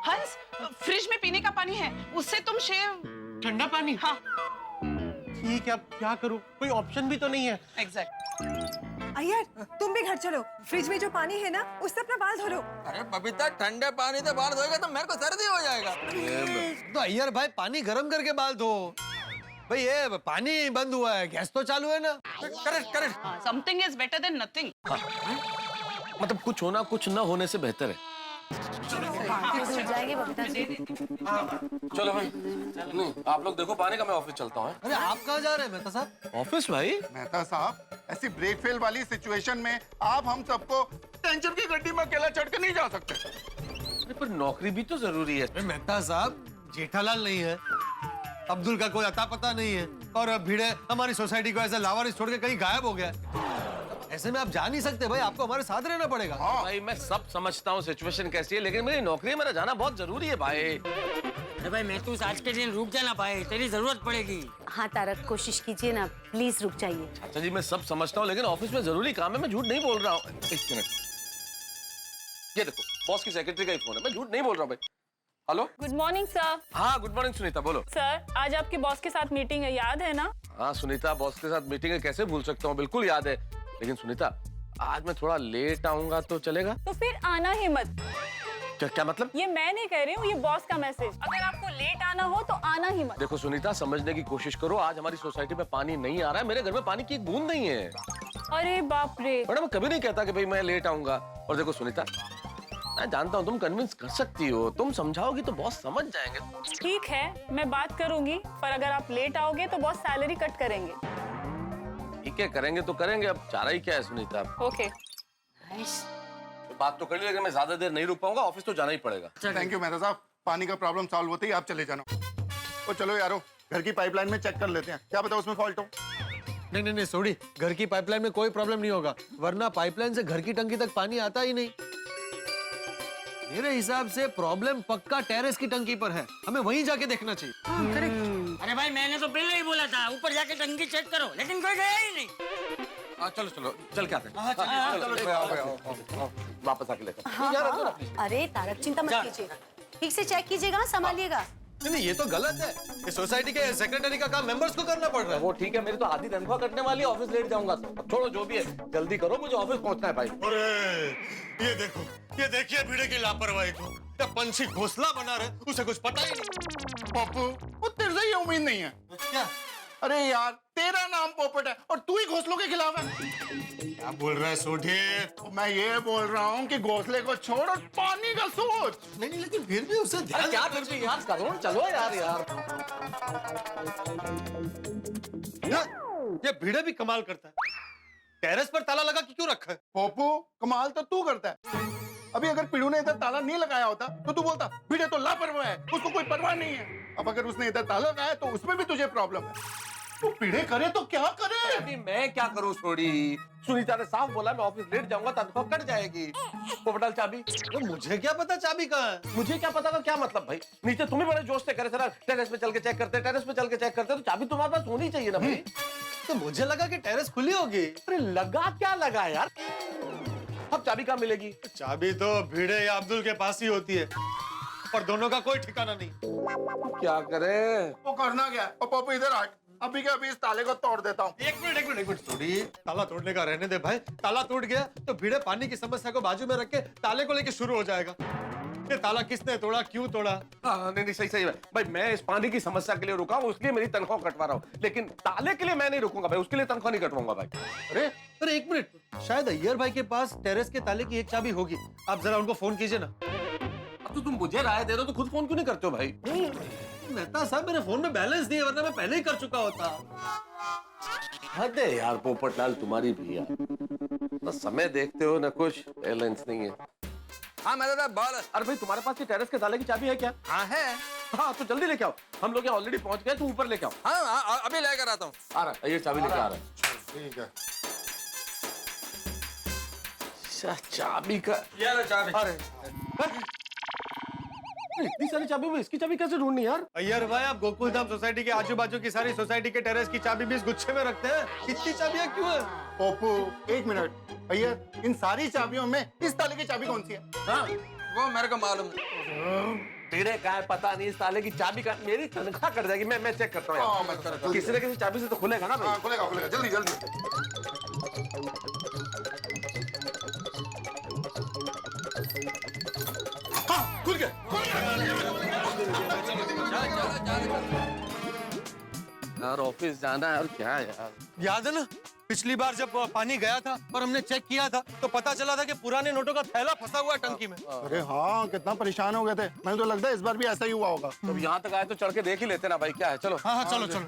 Speaker 15: हंस, फ्रिज में पीने का पानी है, उससे तुम शेव।
Speaker 2: ठंडा पानी?
Speaker 15: हाँ।
Speaker 2: ठीक है, अब क्या करूँ? कोई ऑप्शन भी तो नहीं है।
Speaker 15: एग्जैक्ट।
Speaker 14: अय्यर, तुम भी घर चलो, फ्रिज में जो पानी है ना, उससे अपना बाल धो लो।
Speaker 4: अरे बबीता, ठंडे पानी से बाल धोएगा तो मेरे को सर्दी हो जाएगा।
Speaker 11: तो अय्यर भाई, पानी गर्म करके बाल धो। भाई ये पानी बंद हुआ है, गैस तो चालू है ना।
Speaker 4: Correct.
Speaker 15: Something is better than nothing.
Speaker 10: मतलब कुछ होना कुछ न होने से बेहतर है।
Speaker 13: डूब जाएंगे बबीता जी।
Speaker 10: चलो भाई, नहीं आप लोग देखो पानी का, मैं ऑफिस चलता हूँ।
Speaker 11: अरे आप कहाँ जा रहे हैं मेहता साहब?
Speaker 10: ऑफिस भाई?
Speaker 8: मेहता साहब, ऐसी ब्रेक फेल वाली सिचुएशन में आप हम सबको टेंशन की गड्डी में अकेला चढ़ के नहीं जा सकते।
Speaker 10: अरे पर नौकरी भी तो जरूरी है।
Speaker 11: अरे मेहता साहब, जेठालाल नहीं है, अब्दुल का कोई अता पता नहीं है, और भिड़े हमारी सोसाइटी को ऐसे लावारिस छोड़ के कहीं गायब हो गया। ऐसे में आप जा नहीं सकते भाई, आपको हमारे साथ रहना पड़ेगा।
Speaker 10: भाई मैं सब समझता हूँ सिचुएशन कैसी है, लेकिन मेरी नौकरी, मेरा जाना बहुत जरूरी है भाई।
Speaker 12: अरे भाई मैं तो आज के दिन रुक जाना भाई, तेरी जरूरत पड़ेगी।
Speaker 13: हाँ तारक, कोशिश कीजिए ना, प्लीज रुक जाइए।
Speaker 10: अच्छा जी, मैं सब समझता हूँ, लेकिन ऑफिस में जरूरी काम है, मैं झूठ नहीं बोल रहा हूँ। एक मिनट, ये देखो बॉस की सेक्रेटरी का ही फोन है, मैं झूठ नहीं बोल रहा हूँ भाई। Hello,
Speaker 9: good morning sir.
Speaker 10: हाँ गुड मॉर्निंग सुनीता, बोलो।
Speaker 9: सर आज आपके बॉस के साथ मीटिंग है, याद है ना?
Speaker 10: हाँ सुनीता, बॉस के साथ मीटिंग है, कैसे भूल सकता हूँ, बिल्कुल याद है। लेकिन सुनीता, आज मैं थोड़ा लेट आऊंगा तो चलेगा?
Speaker 9: तो फिर आना ही मत।
Speaker 10: क्या मतलब?
Speaker 9: ये मैं नहीं कह रही हूँ, ये बॉस का मैसेज। अगर आपको लेट आना हो तो आना ही मत।
Speaker 10: देखो सुनीता, समझने की कोशिश करो, आज हमारी सोसाइटी में पानी नहीं आ रहा है, मेरे घर में पानी की एक बूंद नहीं है।
Speaker 9: अरे बाप रे।
Speaker 10: मैडम, मैं कभी नहीं कहता कि भाई मैं लेट आऊंगा। और देखो सुनीता, मैं जानता हूँ तुम कन्विंस कर सकती हो, तुम समझाओगी तो बॉस समझ जाएंगे।
Speaker 9: ठीक है, मैं बात करूंगी, पर अगर आप लेट आओगे तो बॉस सैलरी कट करेंगे।
Speaker 10: ठीक है, करेंगे तो करेंगे, अब चारा ही क्या है सुनीता।
Speaker 9: ओके।
Speaker 10: तो बात तो कर ली, लेकिन मैं ज्यादा देर नहीं रुक पाऊंगा, ऑफिस तो जाना ही पड़ेगा।
Speaker 8: थैंक यू मेहता साहब, पानी का प्रॉब्लम सॉल्व होते ही आप चले जाना। तो चलो यारो, घर की पाइपलाइन में चेक कर लेते हैं, क्या पता उसमें फॉल्ट हो।
Speaker 11: नहीं नहीं नहीं सोडी, घर की पाइपलाइन में कोई प्रॉब्लम नहीं होगा, वरना पाइपलाइन से घर की टंकी तक पानी आता ही नहीं। मेरे हिसाब से प्रॉब्लम पक्का टेरेस की टंकी पर है, हमें वहीं जाके देखना चाहिए।
Speaker 12: अरे भाई मैंने तो पहले ही बोला था ऊपर जाके टंकी चेक करो, लेकिन कोई गया ही नहीं।
Speaker 10: चलो चलो चल के आते हैं। वापस आके लेकर।
Speaker 13: हाँ, अरे तारक चिंता मत कीजिए, ठीक से चेक कीजिएगा, संभालिएगा।
Speaker 11: नहीं ये तो गलत है, ये सोसाइटी के सेक्रेटरी का काम मेंबर्स को करना पड़ रहा है।
Speaker 10: वो ठीक है, मेरी तो आधी तनख्वाह कटने वाली है, ऑफिस लेट जाऊंगा। छोड़ो जो भी है, जल्दी करो, मुझे ऑफिस पहुंचना है भाई।
Speaker 11: अरे ये देखो, ये देखिए भिड़े की लापरवाही को, क्या पंछी घोंसला बना रहे, उसे कुछ पता ही नहीं।
Speaker 8: पप्पू, वो तेरे से ये उम्मीद नहीं है।
Speaker 11: क्या?
Speaker 8: अरे यार, तेरा नाम पोपट है और तू ही घोंसलों के खिलाफ है।
Speaker 11: क्या बोल रहा है सोढी?
Speaker 8: मैं ये बोल रहा हूँ कि घोंसले को छोड़ और पानी का सोच।
Speaker 11: नहीं लेकिन फिर भी उसे ध्यान,
Speaker 10: क्या फिर भी यार, करो चलो यार।
Speaker 11: ये भिड़े भी कमाल करता है, टेरेस पर ताला लगा के क्यों रखा है?
Speaker 8: पोपू, कमाल तो तू करता है। अभी अगर पिड़ू ने इधर ताला नहीं लगाया होता तो तू बोलता भिड़े तो लापरवाह है, उसको कोई परवाह नहीं है। अब अगर उसने इधर ताला लगाया तो उसमें भी तुझे प्रॉब्लम है। तो भिड़े करे तो क्या करे?
Speaker 10: अभी मैं क्या करूँ छोड़ी? सुनीता ने साफ बोला मैं ऑफिस लेट जाऊंगा, तनख्वाह कट जाएगी। पोपटाल चाबी?
Speaker 11: तो मुझे क्या पता चाबी कहाँ है?
Speaker 10: मुझे क्या पता का क्या मतलब भाई? नीचे तुम्हें बड़े जोश से करे सर, टेरेस पे चल के चेक करते, टेरेस पे चल के चेक करते, तो चाबी तुम्हारे पास होनी चाहिए ना भाई।
Speaker 11: तो मुझे लगा कि टेरेस खुली होगी।
Speaker 10: अरे लगा क्या लगा यार, अब चाबी कहाँ मिलेगी?
Speaker 11: चाबी तो भिड़े या अब्दुल के पास ही होती है, पर दोनों का कोई ठिकाना नहीं।
Speaker 10: क्या करे?
Speaker 8: वो करना क्या है? पप्पू इधर आ, अभी के अभी इस ताले को तोड़ देता हूँ।
Speaker 11: एक मिनट थोड़ी, ताला तोड़ने का रहने दे भाई। ताला टूट गया तो भिड़े पानी की समस्या को बाजू में रख के ताले को लेके शुरू हो जाएगा। ये ताला किसने तोड़ा, क्यों तोड़ा?
Speaker 10: नहीं सही है भाई, मैं इस पानी की समस्या के लिए रुका हूँ, उसके लिए मेरी तनख्वाह कटवा रहा हूँ, लेकिन ताले के लिए मैं नहीं रुकूंगा भाई, उसके लिए तनख्वाह नहीं कटवाऊंगा भाई।
Speaker 11: अरे एक मिनट, शायद अय्यर भाई के पास टेरेस के ताले की एक चाबी होगी, आप जरा उनको फोन कीजिए ना।
Speaker 10: अब तो तुम मुझे राय दे रहे हो तो खुद फोन क्यों नहीं करते हो भाई?
Speaker 11: मेहता साहब, मेरे फोन में बैलेंस नहीं है, वरना मैं पहले ही कर चुका होता।
Speaker 10: हद है यार पोपटलाल तुम्हारी भी यार, ना समय देखते हो ना कुछ बैलेंस नहीं है। हाँ मैं बोल। अरे भाई तुम्हारे पास ये टेरेस के ताले की चाबी है क्या?
Speaker 5: हाँ है।
Speaker 10: हाँ तो जल्दी लेके आओ, हम लोग यहाँ ऑलरेडी पहुंच गए, तू ऊपर लेके आओ।
Speaker 5: हाँ अभी लेकर आता हूँ।
Speaker 10: आ रहा है, ये चाबी लेके आ रहा है।
Speaker 8: ठीक है।
Speaker 10: चाबी का
Speaker 5: यार चाबी।
Speaker 10: अरे इतनी सारी चाबी में इसकी चाबी कैसे ढूंढनी यार?
Speaker 11: अय्यर भाई, आप गोकुलधाम सोसाइटी के आजू बाजू की सारी सोसाइटी के टेरेस की चाबी भी इस गुच्छे में रखते हैं, इतनी चाबियां क्यों है?
Speaker 8: पोपू एक मिनट, भैया इन सारी चाबियों में इस ताले की चाबी कौन सी है?
Speaker 10: हाँ
Speaker 5: वो मेरे को मालूम।
Speaker 10: तेरे का है पता नहीं, इस ताले की चाबी का मेरी तनख्वाह कट जाएगी। मैं चेक करता हूँ, किसी न किसी चाबी से तो खुलेगा ना भाई।
Speaker 8: खुलेगा खुलेगा, जल्दी जल्दी।
Speaker 11: खुल गया।
Speaker 10: यार ऑफिस जाना है और क्या यार।
Speaker 11: याद है ना पिछली बार जब पानी गया था और हमने चेक किया था तो पता चला था कि पुराने नोटों का थैला फंसा हुआ है टंकी में।
Speaker 8: अरे हाँ, कितना परेशान हो गए थे। मुझे तो लगता है इस बार भी ऐसा ही हुआ होगा।
Speaker 10: तो यहाँ तक आए तो चढ़ के देख ही लेते ना भाई, क्या है। चलो
Speaker 11: हाँ हाँ, चलो चलो।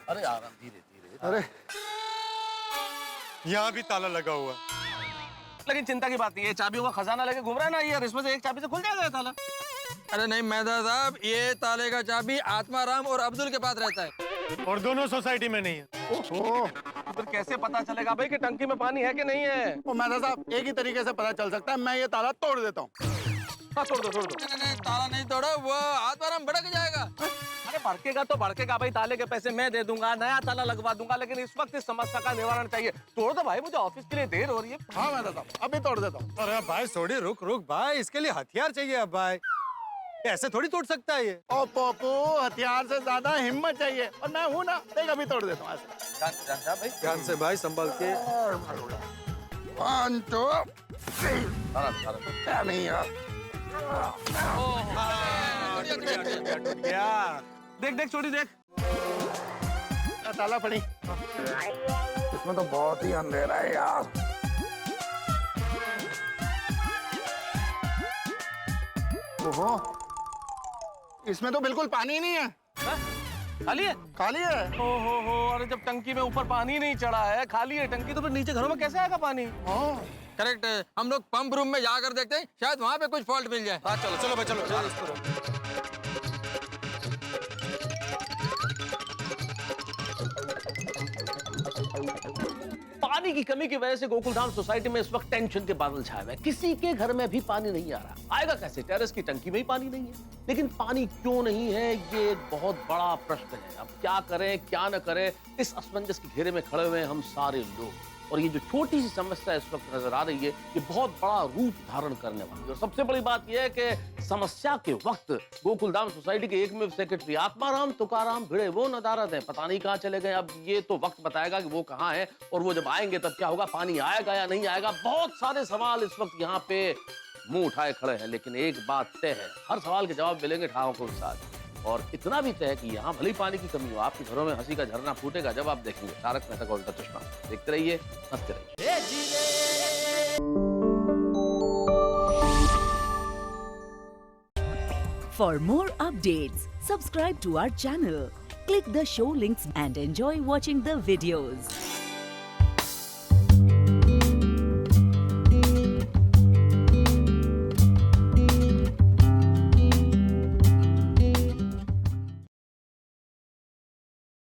Speaker 10: अरे आराम, धीरे धीरे।
Speaker 8: अरे
Speaker 11: यहाँ भी ताला लगा हुआ।
Speaker 10: लेकिन चिंता की बात नहीं है, चाबियों का खजाना लेके घूम रहा है ना यार, इसमें से एक चाबी से खुल जाएगा ये ताला।
Speaker 4: अरे नहीं मेहता साहब, ये ताले का चाबी आत्माराम और अब्दुल के पास रहता है
Speaker 11: और दोनों सोसाइटी में नहीं है।
Speaker 8: ओहो,
Speaker 10: फिर कैसे पता चलेगा भाई कि टंकी में पानी है कि नहीं है?
Speaker 8: ओ मेहता साहब, एक ही तरीके से पता चल सकता है। मैं ये ताला तोड़ देता हूँ।
Speaker 10: हाँ, तोड़ दो तोड़ दो।
Speaker 4: नहीं, ताला नहीं तोड़ो, वो आत्माराम भड़क जाएगा।
Speaker 10: अरे भड़केगा तो भड़केगा भाई, ताले के पैसे मैं दे दूंगा, नया ताला लगवा दूंगा, लेकिन इस वक्त इस समस्या का निवारण चाहिए। तोड़ दो भाई, मुझे ऑफिस के लिए देर हो रही है।
Speaker 8: हाँ मेहता साहब, अभी तोड़ देता हूँ।
Speaker 11: अरे भाई सोडी, रुक रुक भाई, इसके लिए हथियार चाहिए अब भाई। ऐसे थोड़ी तोड़ सकता है ये।
Speaker 8: ओ पोपू, हथियार से ज्यादा हिम्मत चाहिए, और मैं हूँ ना। देख, अभी तोड़ देता हूँ ऐसे।
Speaker 10: जान भाई,
Speaker 11: ध्यान से भाई, संभल के।
Speaker 8: 1 2 3।
Speaker 10: आराम।
Speaker 8: नहीं यार,
Speaker 10: देख देख छोटी देख।
Speaker 8: ताला पड़ी। इसमें तो बहुत ही अंधेरा है यार। ओहो, इसमें तो बिल्कुल पानी नहीं है।
Speaker 10: खाली है?
Speaker 8: खाली है।
Speaker 10: हो, अरे जब टंकी में ऊपर पानी नहीं चढ़ा है, खाली है टंकी, तो फिर नीचे घरों में कैसे आएगा पानी?
Speaker 4: करेक्ट है, हम लोग पंप रूम में जाकर देखते हैं, शायद वहाँ पे कुछ फॉल्ट मिल जाए।
Speaker 11: हाँ चलो चलो भाई, चलो।
Speaker 10: पानी की कमी की वजह से गोकुलधाम सोसाइटी में इस वक्त टेंशन के बादल छाए हुए हैं। किसी के घर में भी पानी नहीं आ रहा। आएगा कैसे? टेरेस की टंकी में ही पानी नहीं है। लेकिन पानी क्यों नहीं है, ये एक बहुत बड़ा प्रश्न है। अब क्या करें क्या न करें, इस असमंजस के घेरे में खड़े हुए हैं हम सारे लोग। और ये जो छोटी सी समस्या इस वक्त नजर आ रही है, ये बहुत बड़ा रूप धारण करने वाली है। और सबसे बड़ी बात यह है कि समस्या के वक्त गोकुलधाम सोसाइटी के एकमेव सेक्रेटरी आत्माराम तुकाराम भिड़े वो नदारद हैं, पता नहीं कहाँ चले गए। अब ये तो वक्त बताएगा कि वो कहाँ है, और वो जब आएंगे तब क्या होगा, पानी आएगा या नहीं आएगा। बहुत सारे सवाल इस वक्त यहाँ पे मुंह उठाए खड़े हैं, लेकिन एक बात तय है, हर सवाल के जवाब मिलेंगे ठाकुर के साथ। और इतना भी तय है कि यहाँ भले ही पानी की कमी हो, आपके घरों में हंसी का झरना फूटेगा जब आप देखेंगे तारक मेहता का उल्टा चश्मा। देखते रहिए, हंसते रहिए।
Speaker 16: For more updates, subscribe to our channel, click the show links and enjoy watching the videos.